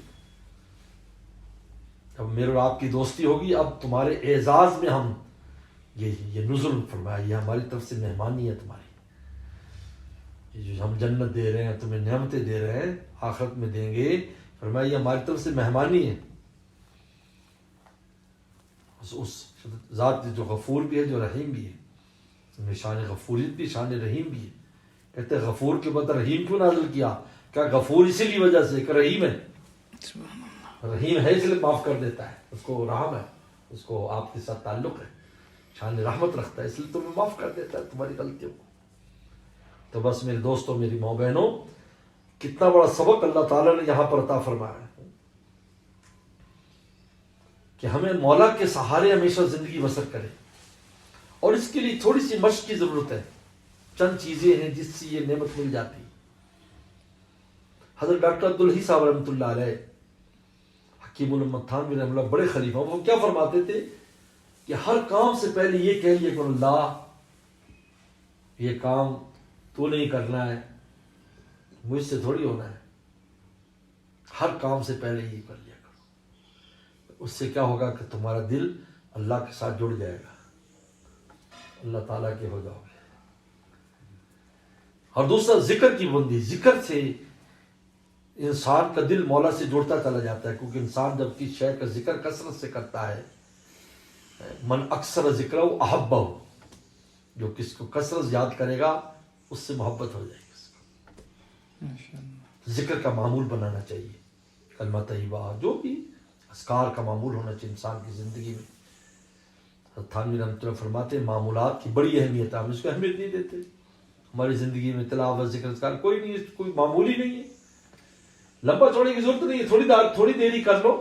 اب میرے اور آپ کی دوستی ہوگی, اب تمہارے اعزاز میں ہم یہ نزل فرمایا یہ ہماری طرف سے مہمانی ہے تمہاری. یہ جو ہم جنت دے رہے ہیں, تمہیں نعمتیں دے رہے ہیں, آخرت میں دیں گے, فرمایا یہ ہماری طرف سے مہمانی ہے. اس ذات جو غفور بھی ہے جو رحیم بھی ہے. شان غفوریت بھی, شان رحیم بھی ہے. کہتے ہیں غفور کے بدلے رحیم کیوں نازل کیا؟ کیا غفور اسی لیے وجہ سے کہ رحیم ہے. رحیم ہے اس لیے معاف کر دیتا ہے, اس کو رحم ہے, اس کو آپ کے ساتھ تعلق ہے, شان رحمت رکھتا ہے, اس لیے تمہیں معاف کر دیتا ہے تمہاری غلطیوں کو. تو بس میرے دوستوں, میری ماں بہنوں, کتنا بڑا سبق اللہ تعالیٰ نے یہاں پر عطا فرمایا ہے کہ ہمیں مولا کے سہارے ہمیشہ زندگی بسر کرے. اور اس کے لیے تھوڑی سی مشق کی ضرورت ہے. چند چیزیں ہیں جس سے یہ نعمت مل جاتی. حضرت ڈاکٹر عبدالحی صاحب رحمۃ اللہ علیہ, حکیم الامت تھانوی رحمۃ اللہ, بڑے خلیفہ, وہ کیا فرماتے تھے کہ ہر کام سے پہلے یہ کہہ لیے کہ اللہ یہ کام تو نہیں کرنا ہے, مجھ سے تھوڑی ہونا ہے. ہر کام سے پہلے یہ کر لیا کرو. اس سے کیا ہوگا کہ تمہارا دل اللہ کے ساتھ جڑ جائے گا, اللہ تعالیٰ کے ہو جاؤ گے. اور دوسرا ذکر کی بندی, ذکر سے انسان کا دل مولا سے جڑتا چلا جاتا ہے، کیونکہ انسان جب کسی شے کا ذکر کثرت سے کرتا ہے، من اکثر ذکر احبہ، جو کس کو کثرت یاد کرے گا اس سے محبت ہو جائے گی. اس کو ذکر کا معمول بنانا چاہیے، کلمہ طیبہ جو بھی اذکار کا معمول ہونا چاہیے انسان کی زندگی میں. تھانوی رحمۃ اللہ فرماتے ہیں معمولات کی بڑی اہمیت ہے، ہم اس کو اہمیت نہیں دیتے. ہماری زندگی میں تلاوت ذکر اذکار کوئی نہیں ہے، کوئی معمول ہی نہیں ہے. لمبا چوڑے کی ضرورت نہیں ہے، تھوڑی دیر ہی کر لو.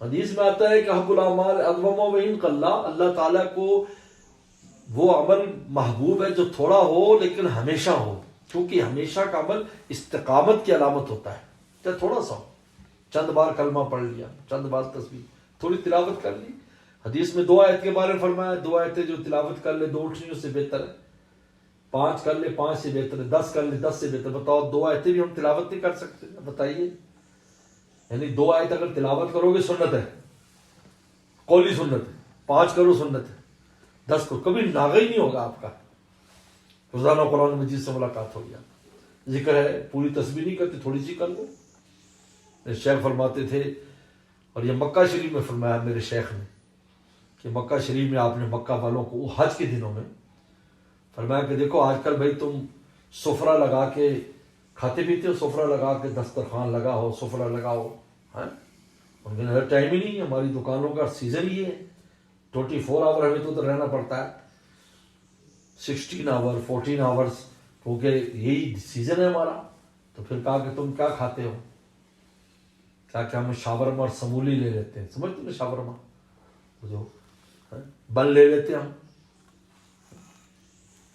حدیث میں آتا ہے کہ حب الاعمال ادوم وان قل، اللہ تعالیٰ کو وہ عمل محبوب ہے جو تھوڑا ہو لیکن ہمیشہ ہو، کیونکہ ہمیشہ کا عمل استقامت کی علامت ہوتا ہے. چاہے تھوڑا سا ہو، چند بار کلمہ پڑھ لیا، چند بار تسبیح، تھوڑی تلاوت کر لی. حدیث میں 2 آیت کے بارے میں فرمایا، 2 آیتیں جو تلاوت کر لے 2 اٹھنیوں سے بہتر ہے، 5 کر لے 5 سے بہتر ہے، 10 کر لے 10 سے بہتر. بتاؤ 2 آیتیں بھی ہم تلاوت نہیں کر سکتے؟ بتائیے. یعنی 2 آیت اگر تلاوت کرو گے سنت ہے، قولی سنت ہے. 5 کرو سنت ہے، 10 کرو، کبھی ناغہ ہی نہیں ہوگا آپ کا. روزانہ قرآن مجید سے ملاقات ہو گیا. ذکر ہے پوری تسبیح نہیں کرتے، تھوڑی سی کر لو. شیخ فرماتے تھے، اور یہ مکہ شریف میں فرمایا میرے شیخ نے، کہ مکہ شریف میں آپ نے مکہ والوں کو حج کے دنوں میں فرمایا کہ دیکھو آج کل بھائی تم سفرہ لگا کے کھاتے پیتے ہو، سفرہ لگا کے دسترخوان لگا ہو، سفرہ لگاؤ. ان کے نظر ٹائم ہی نہیں ہے. ہماری دکانوں کا سیزن ہی ہے، 24 آور ہمیں تو ادھر رہنا پڑتا ہے، 16 آور 14 آورس، کیونکہ یہی سیزن ہے ہمارا. تو پھر کہا کہ تم کیا کھاتے ہو؟ کیا کہ ہم شاورما اور سمولی لے لیتے ہیں. سمجھتے ہیں شاورما جو بن لے لیتے ہیں، ہم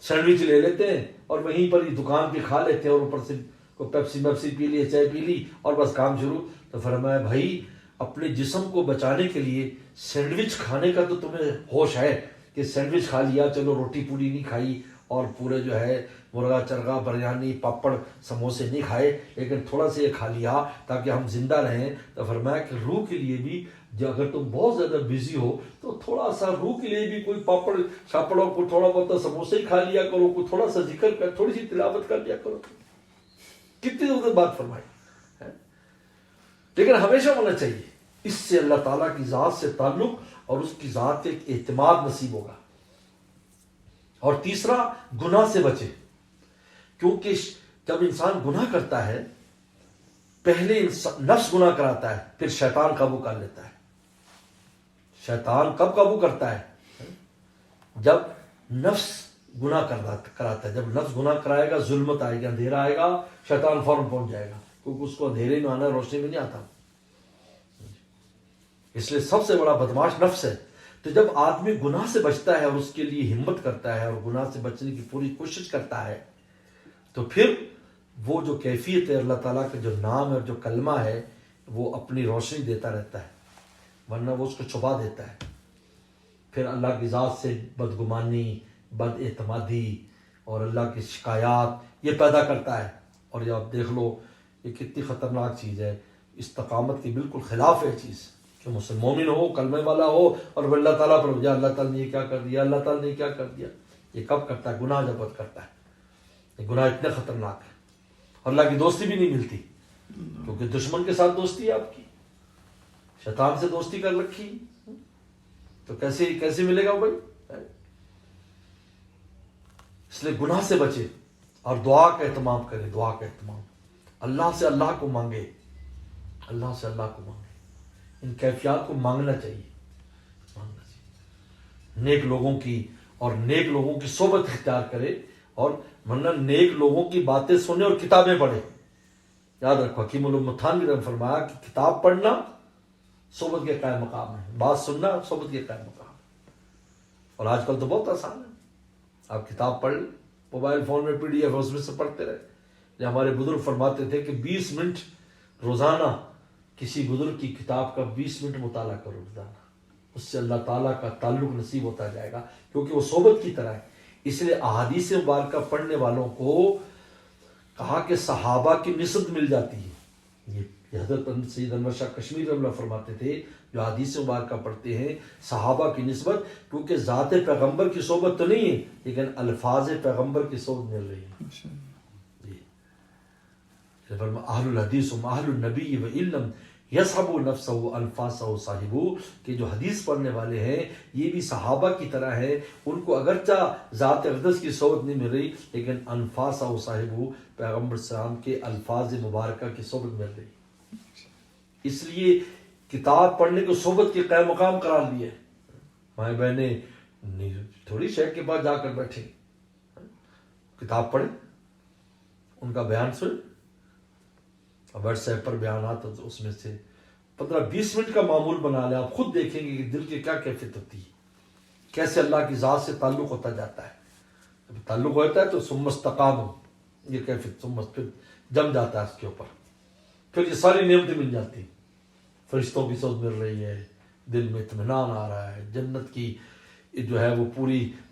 سینڈوچ لے لیتے ہیں اور وہیں پر ہی دکان پہ کھا لیتے ہیں، اور اوپر سے کوئی پیپسی میپسی پی لی، چائے پی لی اور بس کام شروع. تو فرمایا بھائی اپنے جسم کو بچانے کے لیے سینڈوچ کھانے کا تو تمہیں ہوش ہے کہ سینڈوچ کھا لیا، چلو روٹی پوری نہیں کھائی اور پورے جو ہے مرغا چرغا بریانی پاپڑ سموسے نہیں کھائے، لیکن تھوڑا سا یہ کھا لیا تاکہ ہم زندہ رہیں. تو فرمایا کہ روح کے لیے بھی اگر تم بہت زیادہ بزی ہو تو تھوڑا سا روح کے لیے بھی کوئی پاپڑ شاپڑ اور کوئی تھوڑا بہت سموسے ہی کھا لیا کرو، کوئی تھوڑا سا ذکر کر، تھوڑی سی تلاوت کر لیا کرو. کتنی زیادہ بات فرمائی. لیکن ہمیشہ ہونا چاہیے. اس سے اللہ تعالیٰ کی ذات سے تعلق اور اس کی ذات کے ایک اعتماد نصیب ہوگا. اور تیسرا گناہ سے بچے، کیونکہ جب انسان گناہ کرتا ہے پہلے نفس گناہ کراتا ہے، پھر شیطان قابو کر لیتا ہے. شیطان کب قابو کرتا ہے؟ جب نفس گناہ کراتا ہے. جب نفس گناہ کرائے گا ظلمت آئے گا، اندھیرا آئے گا، شیطان فوراً پہنچ جائے گا، کیونکہ اس کو اندھیرے میں آنا روشنی میں نہیں آتا. اس لیے سب سے بڑا بدماش نفس ہے. تو جب آدمی گناہ سے بچتا ہے اور اس کے لیے ہمت کرتا ہے اور گناہ سے بچنے کی پوری کوشش کرتا ہے، تو پھر وہ جو کیفیت ہے اللہ تعالیٰ کا جو نام ہے اور جو کلمہ ہے وہ اپنی روشنی دیتا رہتا ہے، ورنہ وہ اس کو چھپا دیتا ہے. پھر اللہ کی ذات سے بدگمانی، بد اعتمادی اور اللہ کی شکایات یہ پیدا کرتا ہے. اور یہ آپ دیکھ لو یہ کتنی خطرناک چیز ہے، استقامت کے بالکل خلاف ہے چیز کہ مومن ہو، کلمہ والا ہو اور وہ اللہ تعالیٰ پر یا اللہ تعالیٰ نے یہ کیا کر دیا، اللہ تعالیٰ نے یہ کیا کر دیا. یہ کب کرتا ہے؟ گناہ جب کرتا ہے. یہ گناہ اتنے خطرناک ہے. اور اللہ کی دوستی بھی نہیں ملتی، کیونکہ دشمن کے ساتھ دوستی ہے آپ کی، شیطان سے دوستی کر رکھی، تو کیسے ملے گا بھائی. اس لیے گناہ سے بچے اور دعا کا اہتمام کرے. دعا کا اہتمام اللہ سے اللہ کو مانگے، اللہ سے اللہ کو مانگے. ان کیفیات کو مانگنا چاہیے. نیک لوگوں کی اور نیک لوگوں کی صحبت اختیار کرے، اور ورنہ نیک لوگوں کی باتیں سنے اور کتابیں پڑھے. یاد رکھو حکیم الامت تھانوی نے فرمایا کہ کتاب پڑھنا صحبت کے قائم مقام ہے، بات سننا صحبت کے قائم مقام ہے. اور آج کل تو بہت آسان ہے، آپ کتاب پڑھ لیں، موبائل فون میں PDF اس میں سے پڑھتے رہے. ہمارے بزرگ فرماتے تھے کہ 20 منٹ روزانہ کسی بزرگ کی کتاب کا 20 منٹ مطالعہ کرو روزانہ، اس سے اللہ تعالیٰ کا تعلق نصیب ہوتا جائے گا، کیونکہ وہ صحبت کی طرح ہے. اس لیے احادیث مبارکہ پڑھنے والوں کو کہا کہ صحابہ کی نسبت مل جاتی ہے. یہ حضرت سید انور شاہ کشمیری رحمۃ اللہ فرماتے تھے جو حدیث مبارکہ پڑھتے ہیں صحابہ کی نسبت، کیونکہ ذات پیغمبر کی صحبت تو نہیں ہے لیکن الفاظ پیغمبر کی صحبت مل رہی ہے. فرما اہل الحدیث ہم اہل النبی و علم یصحب نفسہ انفاسہ صاحبو، کہ جو حدیث پڑھنے والے ہیں یہ بھی صحابہ کی طرح ہے، ان کو اگرچہ ذات اقدس کی صحبت نہیں مل رہی لیکن انفاسہ صاحبو پیغمبر السلام کے الفاظ مبارکہ کی صحبت مل رہی. اس لیے کتاب پڑھنے کو صحبت کے قائم مقام قرار دیا ہے. مائیں بہنیں تھوڑی شیخ کے پاس جا کر بیٹھیں، کتاب پڑھیں، ان کا بیان سنیں. اب واٹس ایپ پر بیانات تو اس میں سے 15-20 منٹ کا معمول بنا لیں، آپ خود دیکھیں گے کہ دل کی کیا کیفیت ہوتی ہے، کیسے اللہ کی ذات سے تعلق ہوتا جاتا ہے. جب تعلق ہوتا ہے تو ثم استقاموا، یہ کیفیت پھر جم جاتا ہے اس کے اوپر، پھر یہ ساری نعمتیں مل جاتی ہیں. فرشتوں کی صحبت مل رہی ہے، دل میں اطمینان آ رہا ہے، جنت کی جو ہے وہ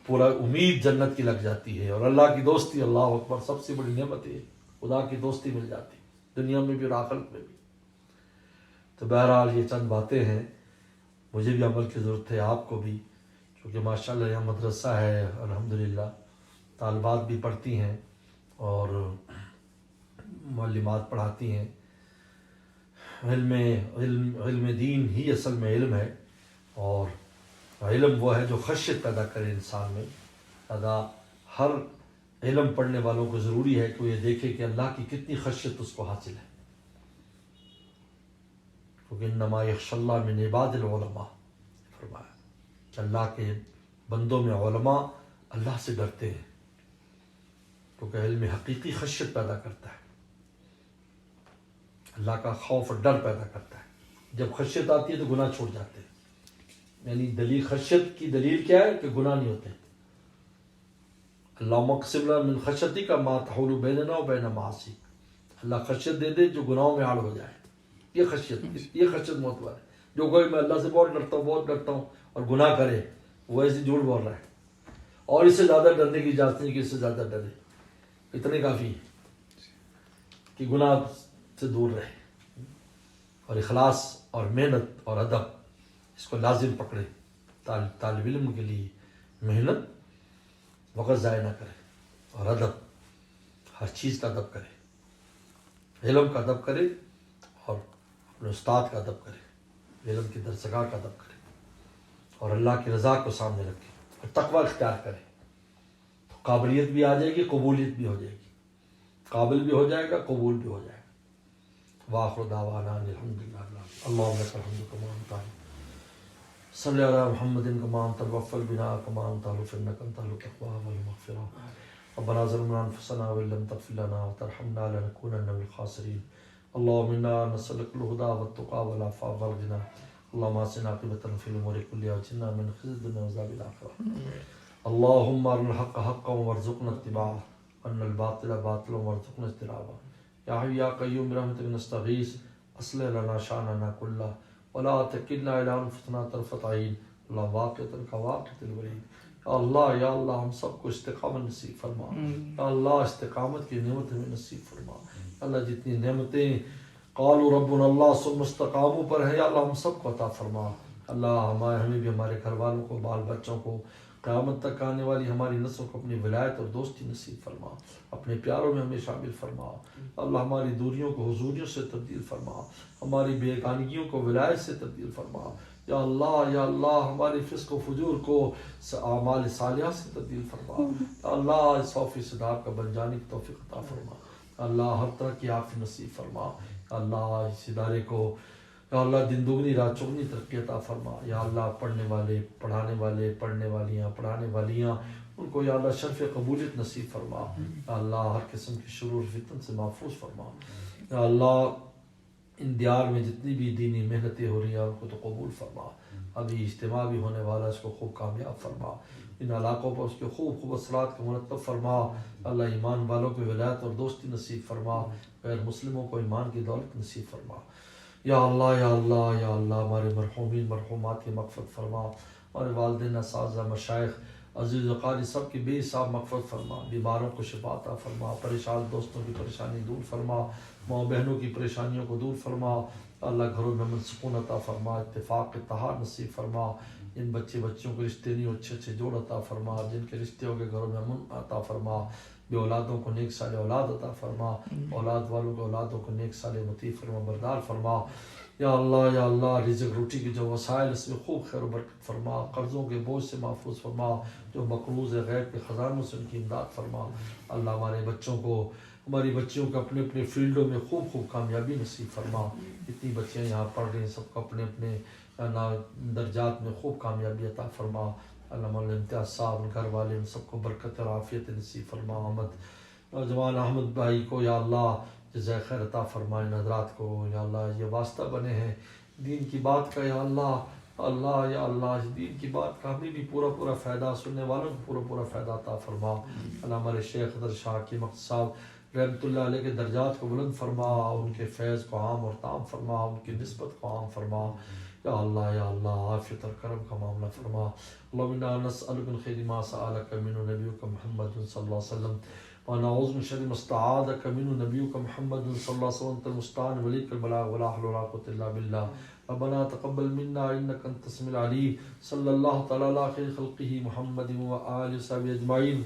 پورا امید جنت کی لگ جاتی ہے، اور اللہ کی دوستی، اللہ اکبر، سب سے بڑی نعمت ہے، خدا کی دوستی مل جاتی ہے دنیا میں بھی اور آخرت میں بھی. تو بہرحال یہ چند باتیں ہیں، مجھے بھی عمل کی ضرورت ہے، آپ کو بھی، کیونکہ ماشاءاللہ یہاں مدرسہ ہے، الحمدللہ طالبات بھی پڑھتی ہیں اور معلمات پڑھاتی ہیں. علم دین ہی اصل میں علم ہے، اور علم وہ ہے جو خشیت پیدا کرے انسان میں. لہذا ہر علم پڑھنے والوں کو ضروری ہے کہ وہ یہ دیکھے کہ اللہ کی کتنی خشیت اس کو حاصل ہے، کیونکہ انما یخشی اللہ من عباد العلماء، فرمایا کہ اللہ کے بندوں میں علماء اللہ سے ڈرتے ہیں، کیونکہ علم حقیقی خشیت پیدا کرتا ہے، اللہ کا خوف اور ڈر پیدا کرتا ہے. جب خشیت آتی ہے تو گناہ چھوڑ جاتے ہیں. یعنی خشیت کی دلیل کیا ہے کہ گناہ نہیں ہوتے. اللہم اقسم لنا من خشیتک ما تحول بیننا و بین معاصیک، اللہ خشیت دے دے جو گناہوں میں آڑ ہو جائے. یہ خشیت معتبر ہے. جو کوئی میں اللہ سے بہت ڈرتا ہوں اور گناہ کرے، وہ ایسے جھوٹ بول رہا ہے، اور اس سے زیادہ ڈرنے کی اجازت نہیں کہ اس سے زیادہ ڈرے. اتنے کافی ہے کہ گناہ سے دور رہے، اور اخلاص اور محنت اور ادب اس کو لازم پکڑے. طالب علم کے لیے محنت، وقت ضائع نہ کرے، اور ادب، ہر چیز کا ادب کرے، علم کا ادب کرے اور اپنے استاد کا ادب کرے، علم کی درسگاہ کا ادب کرے، اور اللہ کی رضا کو سامنے رکھے اور تقوی اختیار کرے. تو قابلیت بھی آ جائے گی، قبولیت بھی ہو جائے گی، قابل بھی ہو جائے گا، قبول بھی ہو جائے گا. وآخر دعوانا الحمدللہ. اللہم لک الحمد کما انت، صلی علی محمد کما انت الوفل بنا کما انت الف انک انت التقوی والمغفرہ. ربنا ظلمنا انفسنا وان لم تغفر لنا وترحمنا لنكونن من الخاسرین. اللهم انا نسألك الهدى والتقى والعفاف والغنى. اللهم اعطنا عاقبتنا في الامور كلها واجعلنا من خزي الدنيا وعذاب الاخره. اللهم ارنا الحق حقا وارزقنا اتباعه، وارنا الباطل باطلا وارزقنا اجتنابه. یا حی یا قیوم برحمتک نستغیث، اصلح لنا شأننا كله ولا تکلنا الی انفسنا طرفۃ عین. اللہ واقعۃ کواقعۃ الورید. یا اللہ ہم سب کو استقامت نصیب فرما. یا اللہ استقامت کی نعمت ہمیں نصیب فرما. اللہ جتنی نعمتیں قالوا ربنا اللہ ثم استقاموا پر ہیں، یا اللہ ہم سب کو عطا فرما. اللہ ہمیں بھی، ہمارے گھر والوں کو، بال بچوں کو، قیامت تک آنے والی ہماری نسل کو اپنی ولایت اور دوستی نصیب فرما. اپنے پیاروں میں ہمیں شامل فرما. اللہ ہماری دوریوں کو حضوریوں سے تبدیل فرما، ہماری بیگانگیوں کو ولایت سے تبدیل فرما. یا اللہ ہمارے فسق و فجور کو اعمال صالحہ سے تبدیل فرما. یا اللہ 100% آپ کا بن جانے کی توفیق عطا فرما. اللہ ہر طرح کی عافیت نصیب فرما. اللہ اس ادارے کو یا اللہ دن دگنی رات چگنی ترقی عطا فرما. یا اللہ پڑھنے والے، پڑھانے والے، پڑھنے والیاں، پڑھانے والیاں، ان کو یا اللہ شرف قبولیت نصیب فرما. یا اللہ ہر قسم کی شرور فتن سے محفوظ فرما. یا اللہ ان دیار میں جتنی بھی دینی محنتیں ہو رہی ہیں ان کو تو قبول فرما. ابھی اجتماع بھی ہونے والا اس کو خوب کامیاب فرما. ان علاقوں پر اس کے خوب اثرات کو مرتب فرما. اللہ ایمان والوں کو ولایت اور دوستی نصیب فرما، غیر مسلموں کو ایمان کی دولت نصیب فرما. یا اللہ ہمارے مرحومین مرحومات کی مغفرت فرما. ہمارے والدین، اساتذہ، مشائخ، عزیز و قاری سب کی بے حساب مغفرت فرما. بیماروں کو شفا عطا فرما. پریشان دوستوں کی پریشانی دور فرما. ماں بہنوں کی پریشانیوں کو دور فرما. اللہ گھروں میں امن سکون عطا فرما. اتفاق اتحاد نصیب فرما. جن بچیوں کو رشتے نہیں اچھے جوڑ عطا فرما. جن کے رشتے ہو گئے گھروں میں امن عطا فرما. بے اولادوں کو نیک صالح اولاد عطا فرما، اولاد والوں کو اولادوں کو نیک صالح مطیع فرما بردار فرما۔ یا اللہ رزق روٹی کی جو وسائل اس میں خوب خیر و برکت فرما، قرضوں کے بوجھ سے محفوظ فرما، جو مقروض ہے غیب کے خزانوں سے ان کی امداد فرما۔ اللہ ہمارے بچوں کو، ہماری بچیوں کو اپنے اپنے فیلڈوں میں خوب کامیابی نصیب فرما۔ جتنی بچیاں یہاں پڑھ رہی ہیں سب کو اپنے اپنے درجات میں خوب کامیابی عطا فرما۔ اللہ مولانا امتیاز صاحب، گھر والے، ان سب کو برکت اور عافیت نصیب فرما۔ نوجوان احمد بھائی کو یا اللہ جزائے خیر عطا فرما، ان حضرات کو یا اللہ یہ واسطہ بنے ہیں دین کی بات کا، یا اللہ یا اللہ اس دین کی بات کا ہمیں بھی پورا فائدہ، سننے والوں کو پورا فائدہ عطا فرما۔ اللہ ہمارے شیخ حضرت شاہ کی مقصد صاحب رحمۃ اللہ علیہ کے درجات کو بلند فرما، ان کے فیض کو عام اور تام فرما، ان کی نسبت کو عام فرما۔ یا اللہ عافیت اور کرم کا معاملہ فرما۔ اللہم انا نسألک من خیر ما سألک منہ نبیک محمد صلی اللہ علیہ وسلم، ونعوذ من شر ما استعاذک منہ نبیک محمد صلی اللہ علیہ وسلم، انت المستعان ولیک البلاغ ولا حول ولا قوة الا باللہ۔ ربنا تقبل منا انک انت السمیع العلیم۔ صلی اللہ تعالی علی خیر خلقہ محمد وآلہ وصحبہ اجمعین۔